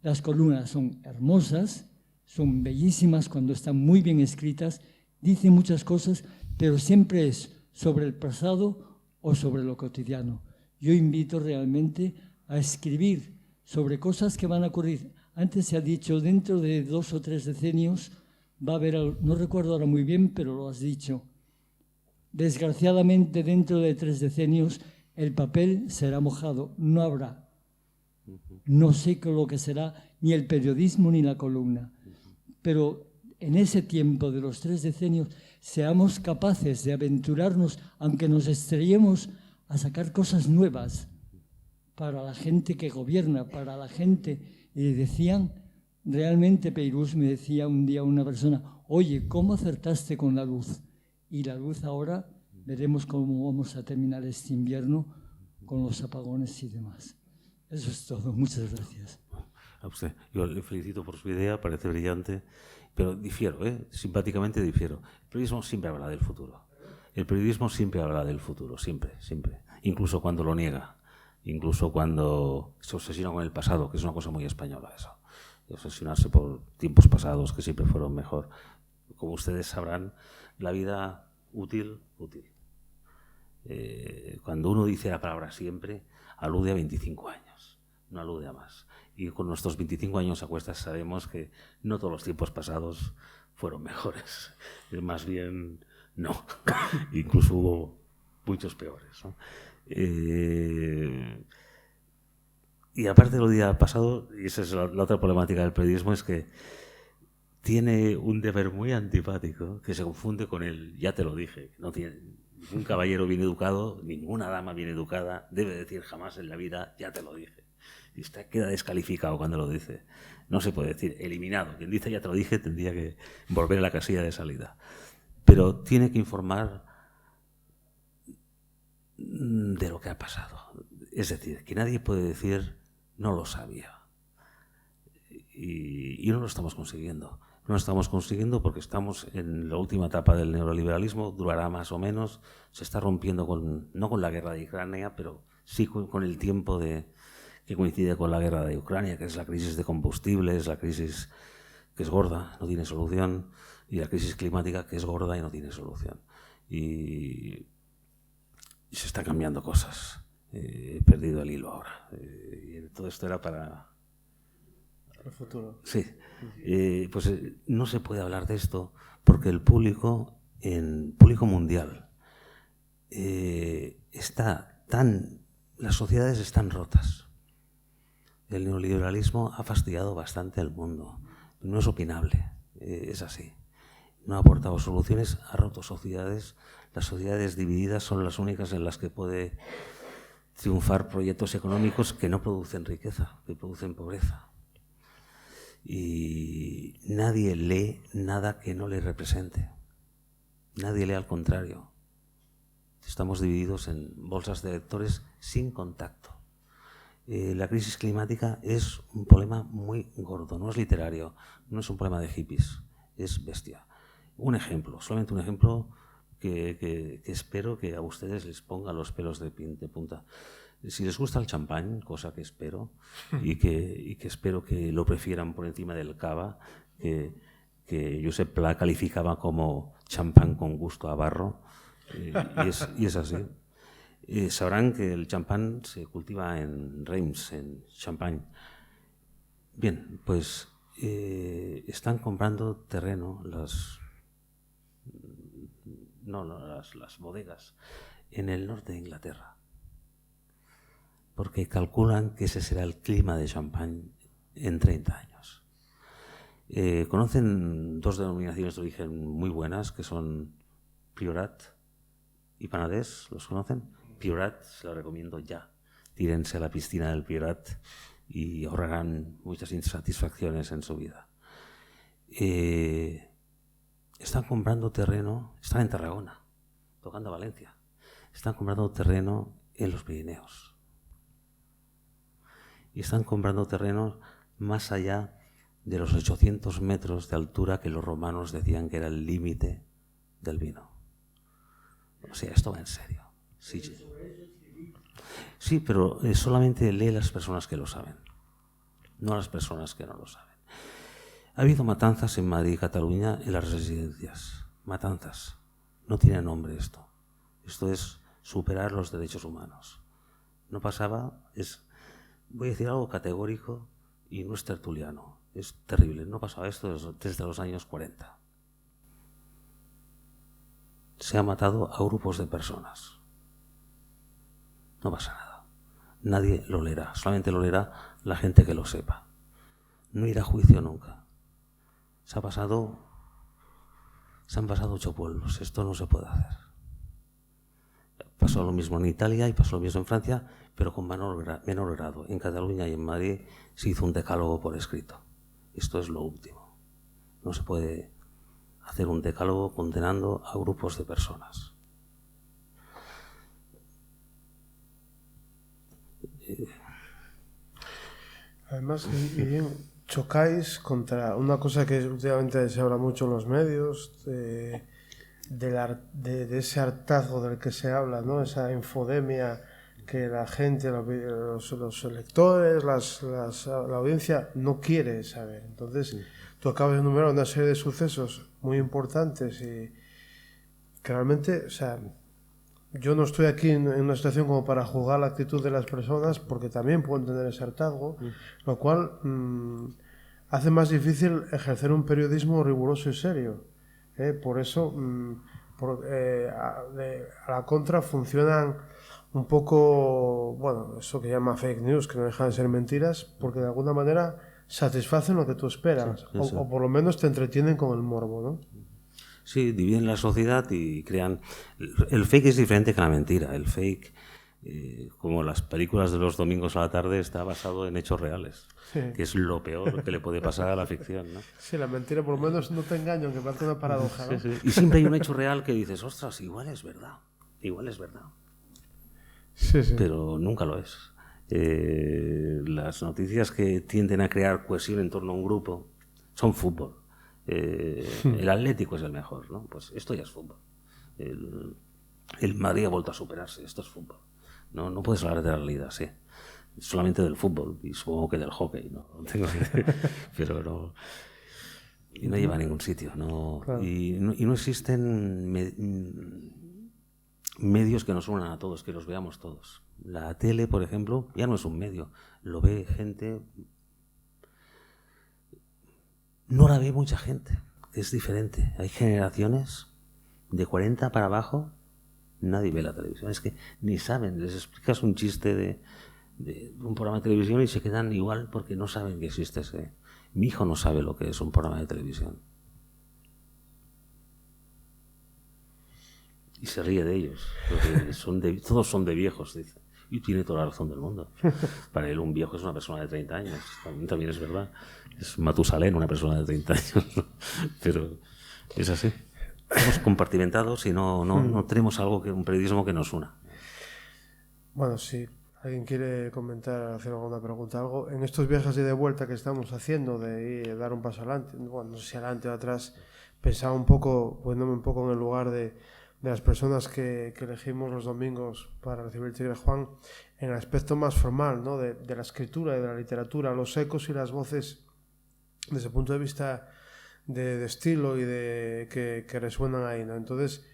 las columnas son hermosas, son bellísimas cuando están muy bien escritas, dicen muchas cosas, pero siempre es sobre el pasado o sobre lo cotidiano. Yo invito realmente a escribir sobre cosas que van a ocurrir. Antes se ha dicho, dentro de 2 o 3 decenios va a haber, no recuerdo ahora muy bien, pero lo has dicho. Desgraciadamente, dentro de 3 decenios, el papel será mojado, no habrá. No sé lo que será ni el periodismo ni la columna. Pero en ese tiempo de los 3 decenios, seamos capaces de aventurarnos, aunque nos estrellemos, a sacar cosas nuevas para la gente que gobierna, para la gente. Y decían, realmente Peirós me decía un día una persona, oye, ¿cómo acertaste con la luz? Y la luz ahora, veremos cómo vamos a terminar este invierno con los apagones y demás. Eso es todo. Muchas gracias.
A usted. Yo le felicito por su idea, parece brillante, pero difiero, simpáticamente difiero. El periodismo siempre habla del futuro. El periodismo siempre habla del futuro, siempre, siempre. Incluso cuando lo niega, incluso cuando se obsesiona con el pasado, que es una cosa muy española eso. De obsesionarse por tiempos pasados que siempre fueron mejor. Como ustedes sabrán, la vida útil. Cuando uno dice la palabra siempre, alude a 25 años, no alude a más. Y con nuestros 25 años a cuestas sabemos que no todos los tiempos pasados fueron mejores. Más bien, no. Incluso hubo muchos peores, ¿no? Y aparte de lo día pasado, y esa es la otra problemática del periodismo, es que tiene un deber muy antipático que se confunde con el ya te lo dije. No tiene, ningún caballero bien educado, ninguna dama bien educada debe decir jamás en la vida ya te lo dije. Y usted queda descalificado cuando lo dice. No se puede decir eliminado. Quien dice ya te lo dije tendría que volver a la casilla de salida. Pero tiene que informar de lo que ha pasado. Es decir, que nadie puede decir no lo sabía. Y no lo estamos consiguiendo. No lo estamos consiguiendo porque estamos en la última etapa del neoliberalismo, durará más o menos, se está rompiendo no con la guerra de Ucrania, pero sí con el tiempo que coincide con la guerra de Ucrania, que es la crisis de combustibles, la crisis que es gorda, no tiene solución, y la crisis climática que es gorda y no tiene solución. Y se están cambiando cosas. He perdido el hilo ahora. Y todo esto era para
el futuro.
Sí. Pues no se puede hablar de esto porque el público mundial las sociedades están rotas. El neoliberalismo ha fastidiado bastante al mundo. No es opinable, es así. No ha aportado soluciones, ha roto sociedades. Las sociedades divididas son las únicas en las que puede triunfar proyectos económicos que no producen riqueza, que producen pobreza. Y nadie lee nada que no le represente. Nadie lee al contrario. Estamos divididos en bolsas de lectores sin contacto. La crisis climática es un problema muy gordo, no es literario, no es un problema de hippies, es bestia. Un ejemplo, solamente un ejemplo que espero que a ustedes les ponga los pelos de punta. Si les gusta el champán, cosa que espero, y que espero que lo prefieran por encima del cava, que Josep Pla calificaba como champán con gusto a barro, y es así. Sabrán que el champán se cultiva en Reims, en Champagne. Bien, pues están comprando terreno las bodegas en el norte de Inglaterra, porque calculan que ese será el clima de Champagne en 30 años. Conocen dos denominaciones de origen muy buenas, que son Priorat y Panadés. ¿Los conocen? Priorat se lo recomiendo ya. Tírense a la piscina del Priorat y ahorrarán muchas insatisfacciones en su vida. Están comprando terreno, están en Tarragona, tocando a Valencia. Están comprando terreno en los Pirineos. Y están comprando terreno más allá de los 800 metros de altura que los romanos decían que era el límite del vino. O sea, esto va en serio. Sí, pero solamente lee las personas que lo saben, no las personas que no lo saben. Ha habido matanzas en Madrid y Cataluña en las residencias. Matanzas. No tiene nombre esto. Esto es superar los derechos humanos. No pasaba, voy a decir algo categórico y no es tertuliano. Es terrible. No pasaba esto desde los años 40. Se ha matado a grupos de personas. No pasa nada. Nadie lo leerá. Solamente lo leerá la gente que lo sepa. No irá a juicio nunca. Se han pasado 8 pueblos. Esto no se puede hacer. Pasó lo mismo en Italia y pasó lo mismo en Francia, pero con menor grado. En Cataluña y en Madrid se hizo un decálogo por escrito. Esto es lo último. No se puede hacer un decálogo condenando a grupos de personas.
Además, chocáis contra una cosa que últimamente se habla mucho en los medios, de ese hartazgo del que se habla, ¿no? Esa infodemia que la gente, los lectores, la audiencia no quiere saber. Entonces, tú acabas de enumerar una serie de sucesos muy importantes y que realmente, o sea, yo no estoy aquí en una situación como para juzgar la actitud de las personas, porque también puedo entender ese hartazgo, lo cual hace más difícil ejercer un periodismo riguroso y serio. Por eso, a la contra funcionan un poco, bueno, eso que llama fake news, que no dejan de ser mentiras, porque de alguna manera satisfacen lo que tú esperas, sí, o por lo menos te entretienen con el morbo, ¿no?
Sí, dividen la sociedad y crean... El fake es diferente que la mentira. El fake, como las películas de los domingos a la tarde, está basado en hechos reales, sí, que es lo peor que le puede pasar a la ficción, ¿no?
Sí, la mentira por lo menos no te engaña, aunque parece una paradoja, ¿no?
Sí, sí. Y siempre hay un hecho real que dices, ostras, igual es verdad.
Sí, sí.
Pero nunca lo es. Las noticias que tienden a crear cohesión en torno a un grupo son fútbol. El Atlético es el mejor, ¿no? Pues esto ya es fútbol. El Madrid ha vuelto a superarse, esto es fútbol. No puedes hablar de la realidad, sí. Solamente del fútbol y supongo que del hockey, ¿no? Pero no. Y no lleva a ningún sitio, ¿no? Claro. Y no existen medios que nos unan a todos, que los veamos todos. La tele, por ejemplo, ya no es un medio, lo ve gente. No la ve mucha gente, es diferente. Hay generaciones de 40 para abajo, nadie ve la televisión. Es que ni saben, les explicas un chiste de un programa de televisión y se quedan igual porque no saben que existe ese. Mi hijo no sabe lo que es un programa de televisión. Y se ríe de ellos, porque todos son de viejos, dice. Y tiene toda la razón del mundo. Para él un viejo es una persona de 30 años, también es verdad. Es Matusalén, una persona de 30 años, pero es así. Estamos compartimentados y no tenemos un periodismo que nos una.
Bueno, sí. ¿Alguien quiere comentar, hacer alguna pregunta? Algo en estos viajes de vuelta que estamos haciendo, de ir, dar un paso adelante, bueno, no sé si adelante o atrás, pensaba un poco, poniéndome un poco en el lugar de las personas que elegimos los domingos para recibir el Tigre Juan, en el aspecto más formal, ¿no? de la escritura y de la literatura, los ecos y las voces, desde el punto de vista de estilo y de que resuenan ahí, ¿no? Entonces,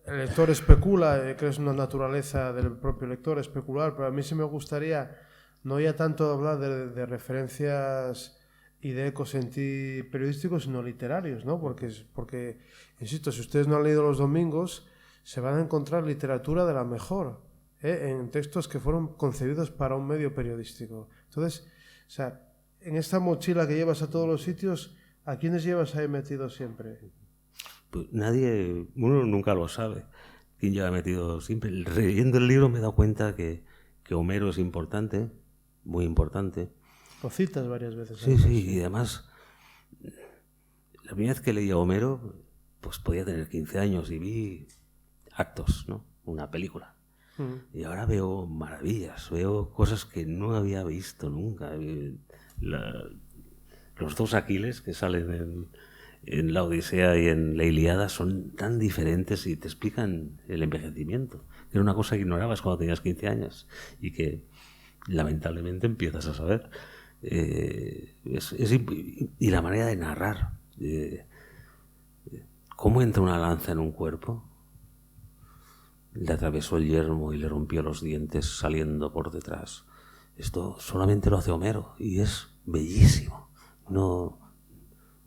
el lector especula, que es una naturaleza del propio lector especular, pero a mí sí me gustaría no ya tanto hablar de referencias y de ecos en ti periodísticos, sino literarios, ¿no? Porque, insisto, si ustedes no han leído Los Domingos, se van a encontrar literatura de la mejor, en textos que fueron concebidos para un medio periodístico. Entonces, o sea, en esta mochila que llevas a todos los sitios, ¿a quiénes llevas ahí metido siempre?
Pues nadie, uno nunca lo sabe quién lleva metido siempre. Leyendo el libro me he dado cuenta que Homero es importante, muy importante.
Lo citas varias veces.
Sí, sí, y además, la primera vez que leí a Homero, pues podía tener 15 años y vi Actos, ¿no? Una película. Y ahora veo maravillas, veo cosas que no había visto nunca. Los dos Aquiles que salen en la Odisea y en la Ilíada son tan diferentes y te explican el envejecimiento. Era una cosa que ignorabas cuando tenías 15 años y que lamentablemente empiezas a saber. Y la manera de narrar. ¿Cómo entra una lanza en un cuerpo? Le atravesó el yermo y le rompió los dientes saliendo por detrás. Esto solamente lo hace Homero y es bellísimo. No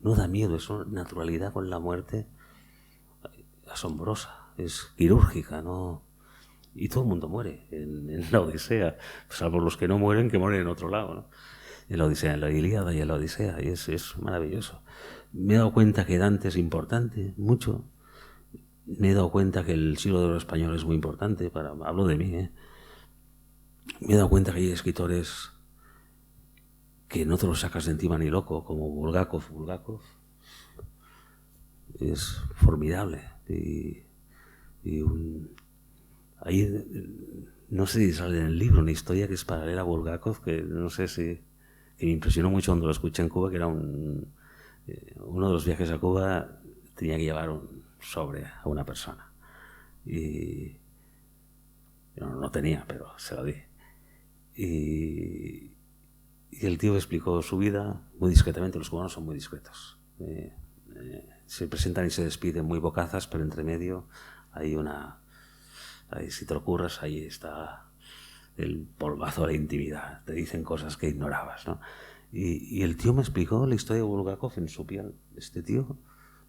da miedo, es una naturalidad con la muerte asombrosa, es quirúrgica, ¿no? Y todo el mundo muere en la Odisea, salvo los que no mueren, que mueren en otro lado, ¿no? En la Odisea, en la Ilíada y en la Odisea, y es maravilloso. Me he dado cuenta que Dante es importante, mucho. Me he dado cuenta que el siglo de oro español es muy importante, hablo de mí, ¿eh? Me he dado cuenta que hay escritores que no te los sacas de encima ni loco, como Bulgakov. Bulgakov es formidable. Ahí, no sé si sale en el libro una historia que es paralela a Bulgakov, que no sé si... que me impresionó mucho cuando lo escuché en Cuba, que era uno de los viajes a Cuba, tenía que llevar un sobre a una persona. Y no tenía, pero se lo di. Y el tío explicó su vida muy discretamente. Los cubanos son muy discretos. Se presentan y se despiden muy bocazas, pero entre medio hay si te lo ocurras, ahí está el polvazo de la intimidad. Te dicen cosas que ignorabas, ¿no? Y el tío me explicó la historia de Bulgakov en su piel. Este tío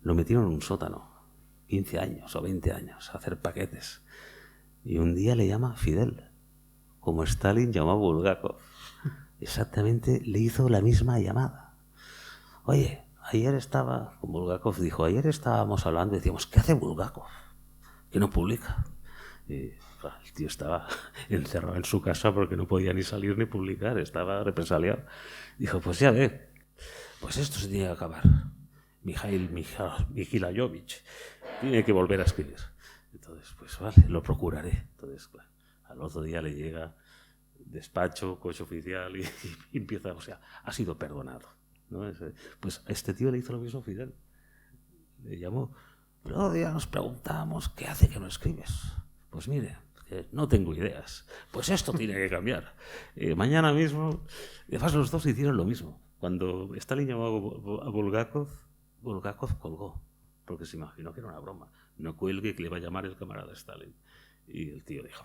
lo metieron en un sótano, 15 años o 20 años, a hacer paquetes. Y un día le llama Fidel, como Stalin llamó a Bulgakov. Exactamente le hizo la misma llamada. Oye, como Bulgakov dijo, ayer estábamos hablando y decíamos, ¿qué hace Bulgakov? Que no publica. Y el tío estaba encerrado en su casa porque no podía ni salir ni publicar, estaba represaliado. Dijo, pues ya ve, pues esto se tiene que acabar. Mikhail Mikhailovich tiene que volver a escribir. Entonces, pues vale, lo procuraré. Entonces, claro, al otro día le llega despacho, coche oficial y empieza, o sea, ha sido perdonado, ¿no? Pues a este tío le hizo lo mismo Fidel. Le llamó, pero otro día nos preguntábamos, ¿qué hace que no escribes? Pues mire, no tengo ideas. Pues esto tiene que cambiar. Mañana mismo, además los dos hicieron lo mismo. Cuando Stalin llamó a Bulgakov, Bulgakov colgó, porque se imaginó que era una broma. No cuelgue, que le va a llamar el camarada Stalin. Y el tío dijo,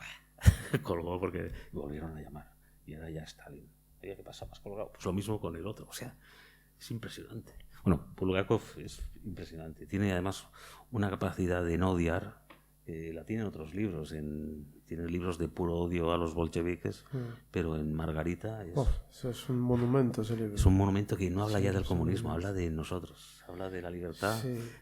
colgó porque volvieron a llamar. Y era ya Stalin. Oye, ¿qué pasa? ¿Has colgado? Pues lo mismo con el otro. O sea, es impresionante. Bueno, Bulgakov es impresionante. Tiene además una capacidad de no odiar. La tiene en otros libros. Tiene libros de puro odio a los bolcheviques, pero en Margarita
eso es un monumento, ese libro.
Es un monumento que no habla ya del comunismo, habla de nosotros, habla de la libertad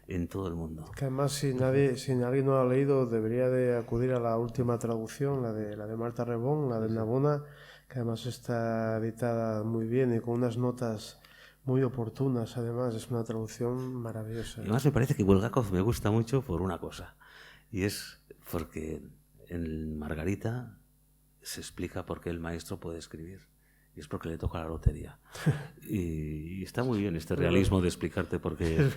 en todo el mundo.
Que además, si nadie no lo ha leído, debería de acudir a la última traducción, la de Marta Rebón, la de Navona, que además está editada muy bien y con unas notas muy oportunas. Además, es una traducción maravillosa.
Además, me parece que Bulgakov me gusta mucho por una cosa, y es porque en Margarita se explica por qué el maestro puede escribir. Y es porque le toca la lotería. Y está muy bien este realismo de explicarte por qué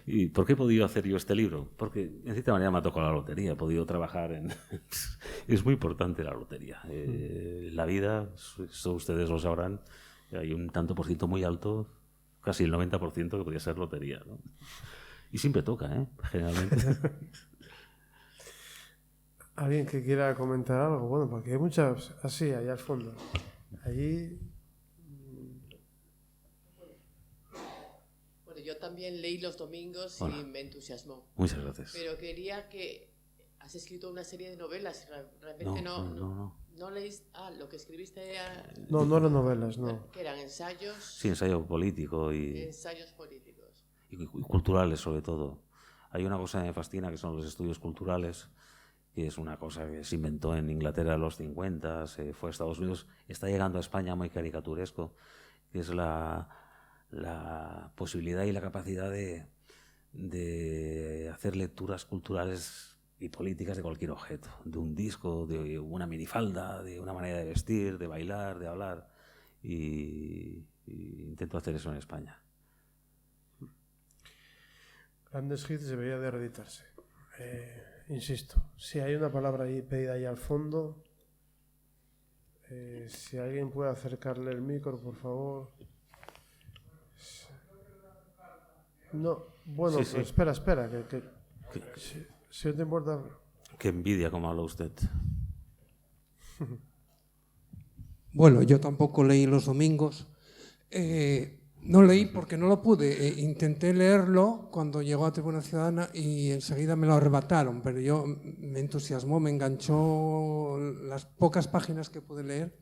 he podido hacer yo este libro. Porque en cierta manera me ha tocado la lotería. He podido trabajar en... Es muy importante la lotería. La vida, eso ustedes lo sabrán, hay un tanto por ciento muy alto, casi el 90% que podría ser lotería, ¿no? Y siempre toca, generalmente.
¿Alguien que quiera comentar algo? Bueno, porque hay muchas así, allá al fondo. Allí...
Bueno, yo también leí Los Domingos y me entusiasmó.
Muchas gracias.
Pero quería que... Has escrito una serie de novelas, realmente no leíste... lo que escribiste...
No eran novelas, no.
¿Qué eran? ¿Ensayos?
Sí, ensayo político y...
Ensayos políticos.
Y culturales, sobre todo. Hay una cosa que me fascina, que son los estudios culturales, que es una cosa que se inventó en Inglaterra en los 50, se fue a Estados Unidos, está llegando a España muy caricaturesco, que es la posibilidad y la capacidad de hacer lecturas culturales y políticas de cualquier objeto, de un disco, de una minifalda, de una manera de vestir, de bailar, de hablar, y intento hacer eso en España.
Grandes Hits debería de reeditarse. Insisto, si hay una palabra ahí pedida ahí al fondo, si alguien puede acercarle el micro, por favor. No, bueno,
sí, sí.
Espera, que si no te importa...
Qué envidia como habla usted.
Bueno, yo tampoco leí Los Domingos. No leí porque no lo pude. Intenté leerlo cuando llegó a Tribuna Ciudadana y enseguida me lo arrebataron, pero yo me entusiasmó, me enganchó las pocas páginas que pude leer.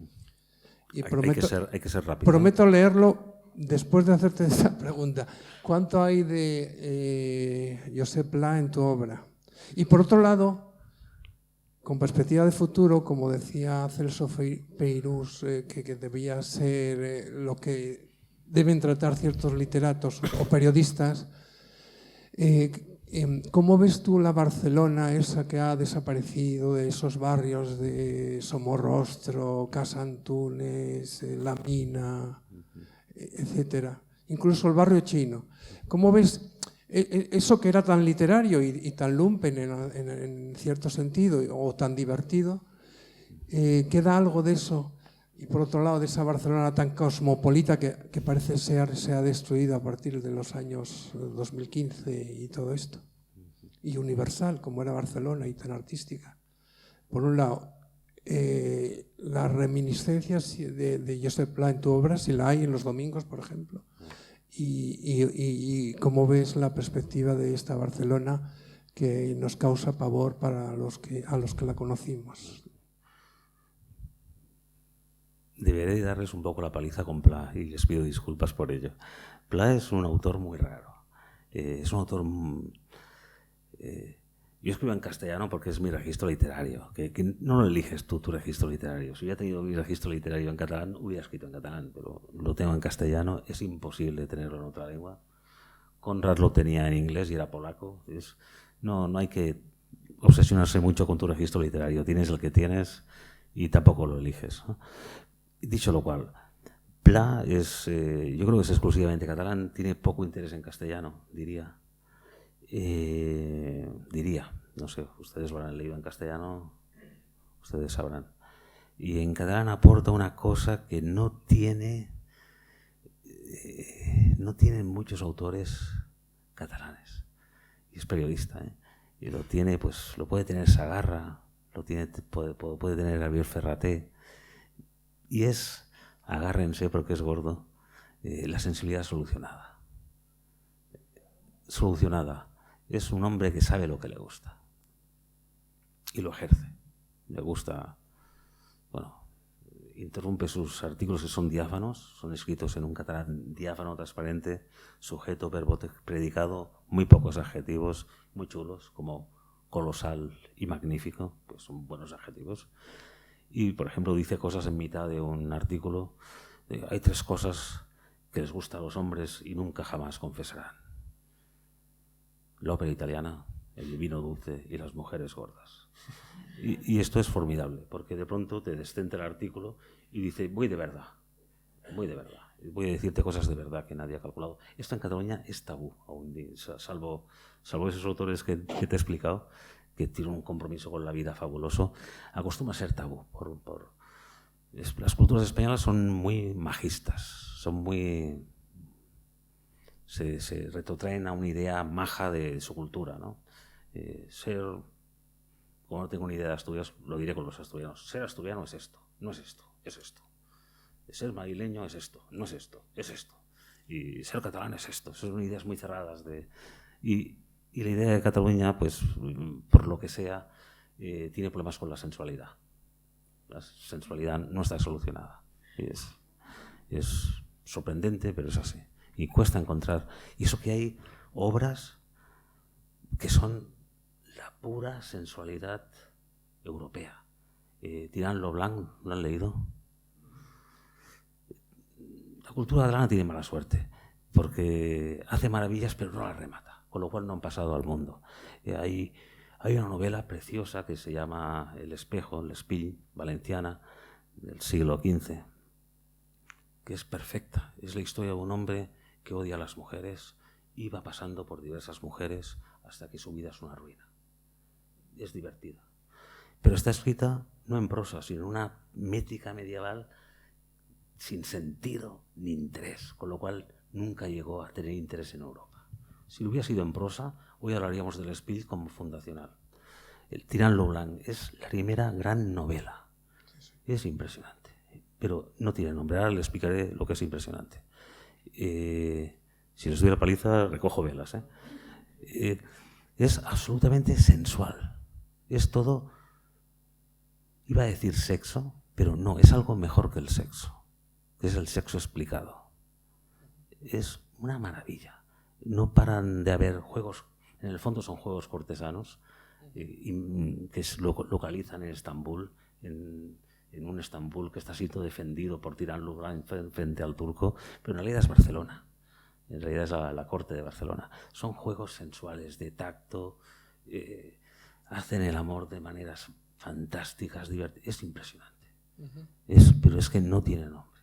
Y
hay que ser rápido.
Prometo leerlo después de hacerte esa pregunta. ¿Cuánto hay de Josep Pla en tu obra? Y por otro lado, con perspectiva de futuro, como decía Celso Peirús, que debía ser lo que deben tratar ciertos literatos o periodistas, ¿cómo ves tú la Barcelona esa que ha desaparecido de esos barrios de Somorrostro, Casa Antunes, La Mina, etcétera? Incluso el barrio chino. ¿Cómo ves eso que era tan literario y tan lumpen en cierto sentido, o tan divertido? ¿Queda algo de eso? Y por otro lado, de esa Barcelona tan cosmopolita que parece ser se ha destruido a partir de los años 2015 y todo esto. Y universal, como era Barcelona, y tan artística. Por un lado, las reminiscencias de Josep Pla en tu obra, si la hay en Los Domingos, por ejemplo. Y cómo ves la perspectiva de esta Barcelona que nos causa pavor para a los que la conocimos.
Deberé darles un poco la paliza con Pla y les pido disculpas por ello. Pla es un autor muy raro. Es un autor... yo escribo en castellano porque es mi registro literario, que no lo eliges tú, tu registro literario. Si hubiera tenido mi registro literario en catalán, hubiera escrito en catalán, pero lo tengo en castellano, es imposible tenerlo en otra lengua. Conrad lo tenía en inglés y era polaco. No hay que obsesionarse mucho con tu registro literario. Tienes el que tienes y tampoco lo eliges, ¿no? Dicho lo cual, Pla es, yo creo que es exclusivamente catalán, tiene poco interés en castellano, diría. No sé, ustedes lo habrán leído en castellano, ustedes sabrán. Y en catalán aporta una cosa que no tienen muchos autores catalanes. Y es periodista, y lo tiene, pues lo puede tener Sagarra, puede tener Gabriel Ferraté. Y es, agárrense porque es gordo, la sensibilidad solucionada. Solucionada. Es un hombre que sabe lo que le gusta. Y lo ejerce. Le gusta, interrumpe sus artículos que son diáfanos, son escritos en un catalán diáfano, transparente, sujeto, verbo, predicado, muy pocos adjetivos, muy chulos, como colosal y magnífico, pues son buenos adjetivos. Y, por ejemplo, dice cosas en mitad de un artículo. Hay 3 cosas que les gustan a los hombres y nunca jamás confesarán. La ópera italiana, el vino dulce y las mujeres gordas. Y esto es formidable, porque de pronto te descentra el artículo y dice, voy de verdad, voy a decirte cosas de verdad que nadie ha calculado. Esto en Cataluña es tabú, aún, salvo esos autores que te he explicado, que tienen un compromiso con la vida fabuloso, acostumbra a ser tabú. Las culturas españolas son muy majistas, son muy... Se retrotraen a una idea maja de su cultura, ¿no? Como no tengo ni idea de Asturias, lo diré con los asturianos. Ser asturiano es esto, no es esto, es esto. Ser madrileño es esto, no es esto, es esto. Y ser catalán es esto. Son ideas muy cerradas. Y la idea de Cataluña, pues, por lo que sea, tiene problemas con la sensualidad. La sensualidad no está solucionada. Es sorprendente, pero es así. Y cuesta encontrar. Y eso que hay obras que son la pura sensualidad europea. Tirán lo Blanc, ¿lo han leído? La cultura catalana tiene mala suerte, porque hace maravillas pero no las remata, con lo cual no han pasado al mundo. Hay una novela preciosa que se llama El espejo, l'Espill, valenciana, del siglo XV, que es perfecta. Es la historia de un hombre que odia a las mujeres y va pasando por diversas mujeres hasta que su vida es una ruina. Es divertida. Pero está escrita no en prosa, sino en una métrica medieval sin sentido ni interés, con lo cual nunca llegó a tener interés en Europa. Si lo hubiera sido en prosa, hoy hablaríamos del L'Espill como fundacional. El Tirant lo Blanc es la primera gran novela. Es impresionante, pero no tiene nombre. Ahora le explicaré lo que es impresionante. Si les doy la paliza, recojo velas. Es absolutamente sensual. Es todo, iba a decir sexo, pero no, es algo mejor que el sexo. Es el sexo explicado. Es una maravilla. No paran de haber juegos, en el fondo son juegos cortesanos, que se localizan en Estambul, en un Estambul que está siendo defendido por Tirant lo Blanc frente al turco, pero en realidad es Barcelona. En realidad es la corte de Barcelona. Son juegos sensuales, de tacto, hacen el amor de maneras fantásticas, divertidas. Es impresionante. Pero es que no tiene nombre.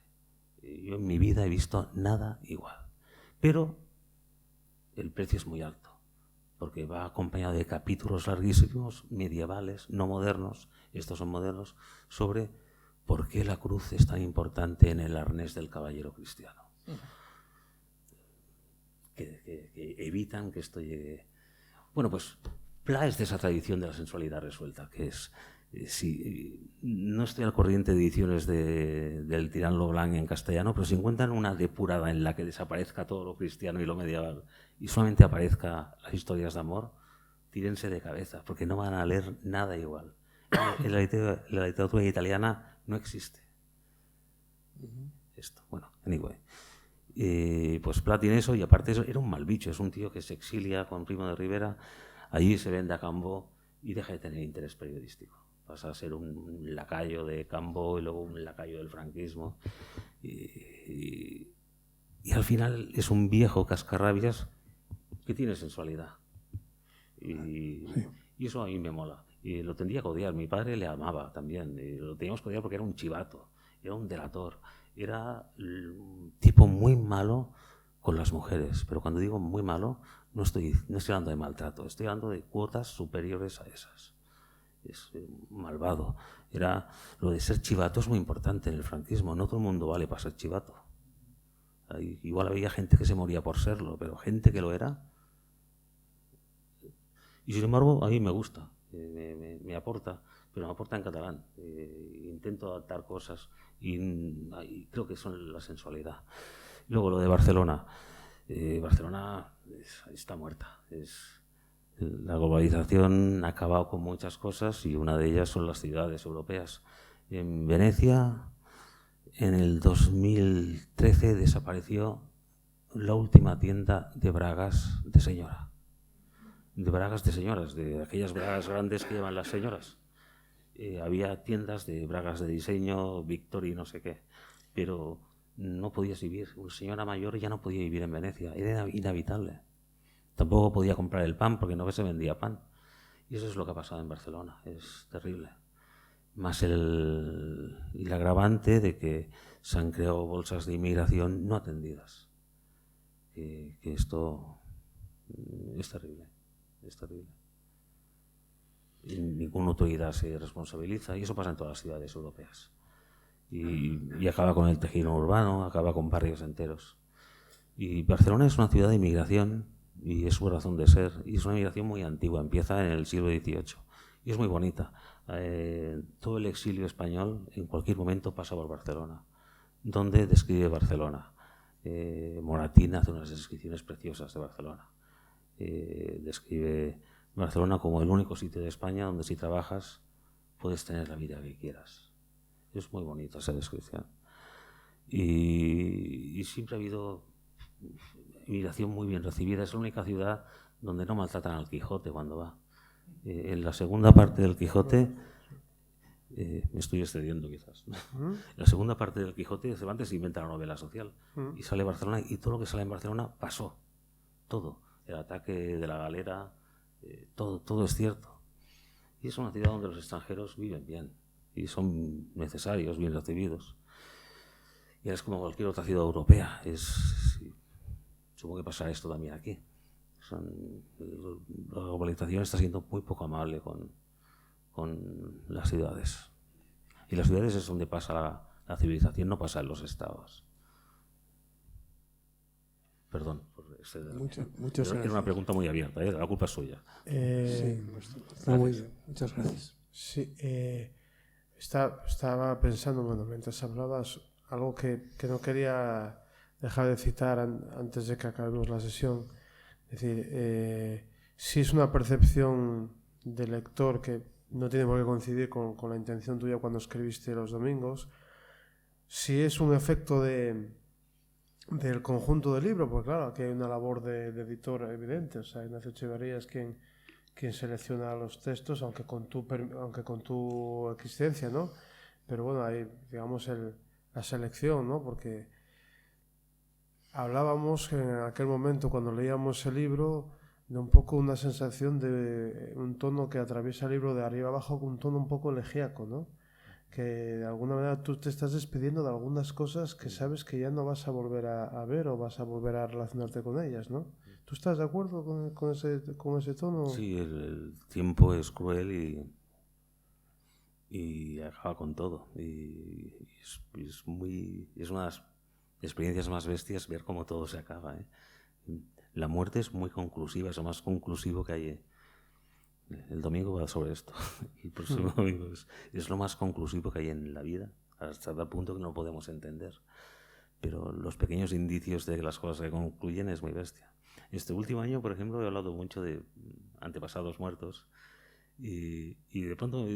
Yo en mi vida he visto nada igual. Pero el precio es muy alto, porque va acompañado de capítulos larguísimos, medievales, no modernos, estos son modernos, sobre por qué la cruz es tan importante en el arnés del caballero cristiano. Que evitan que esto llegue... Bueno, pues Pla es de esa tradición de la sensualidad resuelta, que es... no estoy al corriente de ediciones del Tirant lo Blanc en castellano, pero si encuentran una depurada en la que desaparezca todo lo cristiano y lo medieval y solamente aparezca las historias de amor, tírense de cabeza, porque no van a leer nada igual. En la literatura italiana no existe esto. Bueno, anyway. Pues Pla tiene eso, y aparte eso, era un mal bicho, es un tío que se exilia con Primo de Rivera, allí se vende a Cambó y deja de tener interés periodístico. Pasa a ser un lacayo de Cambó y luego un lacayo del franquismo. Y al final es un viejo cascarrabias que tiene sensualidad. Y eso a mí me mola. Y lo tendría que odiar. Mi padre le amaba también. Y lo teníamos que odiar porque era un chivato, era un delator. Era un tipo muy malo con las mujeres. Pero cuando digo muy malo, no estoy hablando de maltrato, estoy hablando de cuotas superiores a esas. Es malvado. Lo de ser chivato es muy importante en el franquismo. No todo el mundo vale para ser chivato. Igual había gente que se moría por serlo, pero gente que lo era. Y sin embargo, a mí me gusta, me aporta, pero me aporta en catalán. Intento adaptar cosas y creo que son la sensualidad. Luego lo de Barcelona. Barcelona está muerta. La globalización ha acabado con muchas cosas y una de ellas son las ciudades europeas. En Venecia, en el 2013, desapareció la última tienda de bragas de señora. De bragas de señoras, de aquellas bragas grandes que llevan las señoras. Había tiendas de bragas de diseño, Victory, no sé qué, pero no podías vivir. Una señora mayor ya no podía vivir en Venecia, era inhabitable. Tampoco podía comprar el pan porque no se vendía pan. Y eso es lo que ha pasado en Barcelona. Es terrible. Más el agravante de que se han creado bolsas de inmigración no atendidas. Que esto es terrible. Es terrible. Y ninguna autoridad se responsabiliza. Y eso pasa en todas las ciudades europeas. Y acaba con el tejido urbano, acaba con barrios enteros. Y Barcelona es una ciudad de inmigración y es su razón de ser. Y es una inmigración muy antigua, empieza en el siglo XVIII. Y es muy bonita. Todo el exilio español en cualquier momento pasa por Barcelona, donde describe Barcelona. Moratín hace unas descripciones preciosas de Barcelona. Describe Barcelona como el único sitio de España donde si trabajas puedes tener la vida que quieras. Es muy bonita esa descripción. Y siempre ha habido inmigración muy bien recibida. Es la única ciudad donde no maltratan al Quijote cuando va. En la segunda parte del Quijote, me estoy excediendo quizás, en la segunda parte del Quijote, Cervantes inventa la novela social y sale Barcelona, y todo lo que sale en Barcelona pasó. Todo. El ataque de la galera, todo es cierto. Y es una ciudad donde los extranjeros viven bien y son necesarios, bien recibidos. Y es como cualquier otra ciudad europea. Supongo que pasa esto también aquí. La globalización está siendo muy poco amable con las ciudades. Y las ciudades es donde pasa la civilización, no pasa en los estados. Perdón por excederme.
Muchas gracias.
Era una pregunta muy abierta, la culpa es suya.
Sí, está muy bien. Muchas gracias.
Sí, estaba pensando, bueno, mientras hablabas, algo que no quería dejar de citar antes de que acabemos la sesión. Es decir, si es una percepción del lector que no tiene por qué coincidir con la intención tuya cuando escribiste Los Domingos, si es un efecto del conjunto del libro, pues claro, aquí hay una labor de editor evidente. O sea, Ignacio Echeverría es quien selecciona los textos, aunque con tu existencia, ¿no? Pero bueno, hay, digamos, la selección, ¿no? Porque hablábamos en aquel momento, cuando leíamos el libro, de un poco una sensación de un tono que atraviesa el libro de arriba abajo, un tono un poco elegíaco, ¿no? Que de alguna manera tú te estás despidiendo de algunas cosas que sabes que ya no vas a volver a ver o vas a volver a relacionarte con ellas, ¿no? ¿Tú estás de acuerdo con ese tono?
Sí, el tiempo es cruel y acaba con todo. Y es una de las experiencias más bestias ver cómo todo se acaba, ¿eh? La muerte es muy conclusiva, es lo más conclusivo que hay. El domingo va sobre esto. Y el próximo domingo es lo más conclusivo que hay en la vida, hasta tal punto que no lo podemos entender. Pero los pequeños indicios de que las cosas se concluyen es muy bestia. Este último año, por ejemplo, he hablado mucho de antepasados muertos y de pronto,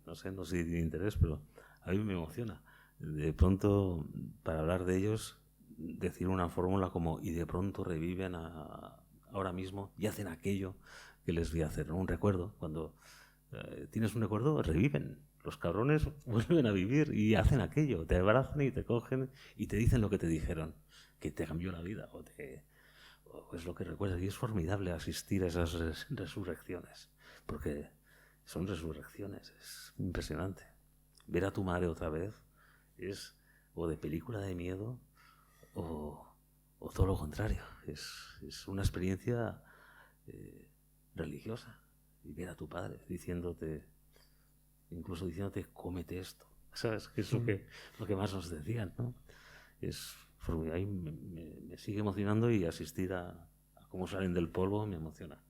no sé si tiene interés, pero a mí me emociona. De pronto, para hablar de ellos, decir una fórmula como y de pronto reviven ahora mismo y hacen aquello que les voy a hacer, ¿no? Un recuerdo. Cuando tienes un recuerdo, reviven. Los cabrones vuelven a vivir y hacen aquello. Te abrazan y te cogen y te dicen lo que te dijeron, que te cambió la vida o es lo que recuerdas. Y es formidable asistir a esas resurrecciones, porque son resurrecciones. Es impresionante. Ver a tu madre otra vez es o de película de miedo o todo lo contrario. Es una experiencia religiosa. Y ver a tu padre incluso diciéndote, cómete esto. ¿Sabes? Que es lo que más nos decían, ¿no? Ahí me sigue emocionando, y asistir a cómo salen del polvo me emociona.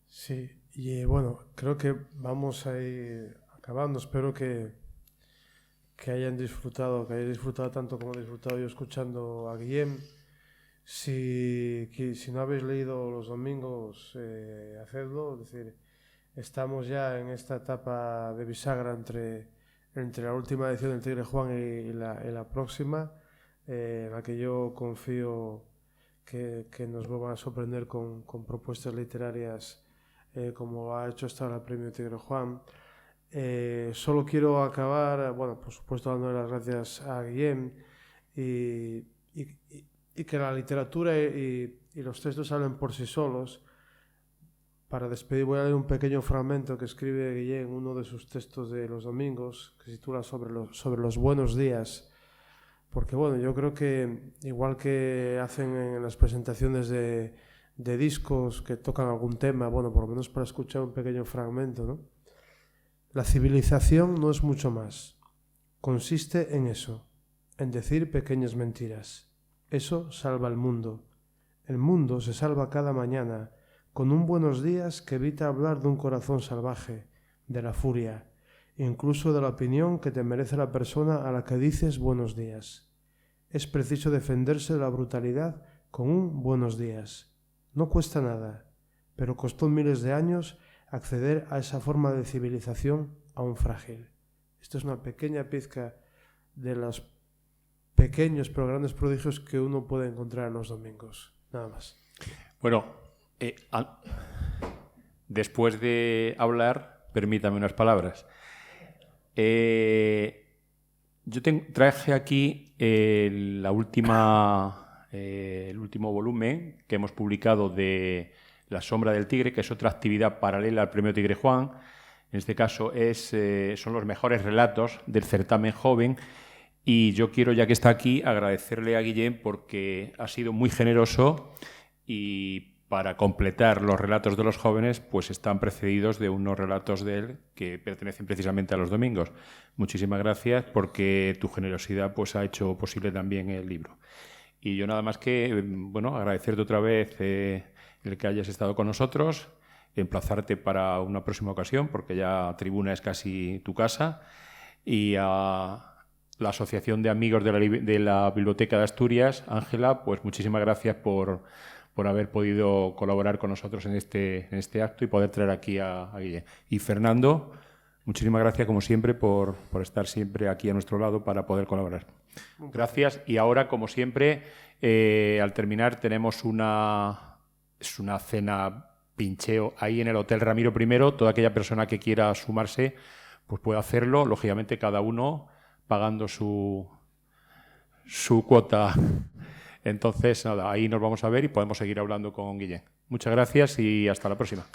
Sí, y bueno, creo que vamos a ir acabando. Espero que hayáis disfrutado tanto como he disfrutado yo escuchando a Guillem. Si no habéis leído Los Domingos, hacedlo. Es decir, estamos ya en esta etapa de bisagra entre la última edición del Tigre Juan y la próxima, en la que yo confío que nos vuelvan a sorprender con propuestas literarias como ha hecho hasta ahora el Premio Tigre Juan. Solo quiero acabar, bueno, por supuesto, dando las gracias a Guillem y que la literatura y y los textos salen por sí solos. Para despedir voy a leer un pequeño fragmento que escribe Guillén en uno de sus textos de los domingos, que se titula sobre los buenos días. Porque bueno, yo creo que igual que hacen en las presentaciones de discos que tocan algún tema, bueno, por lo menos para escuchar un pequeño fragmento, ¿no? La civilización no es mucho más. Consiste en eso, en decir pequeñas mentiras. Eso salva al mundo. El mundo se salva cada mañana con un buenos días que evita hablar de un corazón salvaje, de la furia, incluso de la opinión que te merece la persona a la que dices buenos días. Es preciso defenderse de la brutalidad con un buenos días. No cuesta nada, pero costó miles de años acceder a esa forma de civilización aún frágil. Esto es una pequeña pizca de los pequeños pero grandes prodigios que uno puede encontrar en los domingos. Nada más.
Bueno, después de hablar, permítame unas palabras. Yo traje aquí el último volumen que hemos publicado de La sombra del tigre, que es otra actividad paralela al Premio Tigre Juan. En este caso son los mejores relatos del certamen joven. Y yo quiero, ya que está aquí, agradecerle a Guillén porque ha sido muy generoso y para completar los relatos de los jóvenes, pues están precedidos de unos relatos de él que pertenecen precisamente a los domingos. Muchísimas gracias porque tu generosidad pues ha hecho posible también el libro. Y yo nada más que, bueno, agradecerte otra vez el que hayas estado con nosotros, emplazarte para una próxima ocasión porque ya Tribuna es casi tu casa, y a la Asociación de Amigos de la Biblioteca de Asturias, Ángela, pues muchísimas gracias por haber podido colaborar con nosotros en este acto y poder traer aquí a Guillén. Y Fernando, muchísimas gracias como siempre por estar siempre aquí a nuestro lado para poder colaborar. Gracias. Y ahora, como siempre, al terminar tenemos una cena pincheo ahí en el Hotel Ramiro I. Toda aquella persona que quiera sumarse pues puede hacerlo, lógicamente cada uno pagando su cuota. Entonces, nada, ahí nos vamos a ver y podemos seguir hablando con Guillén. Muchas gracias y hasta la próxima.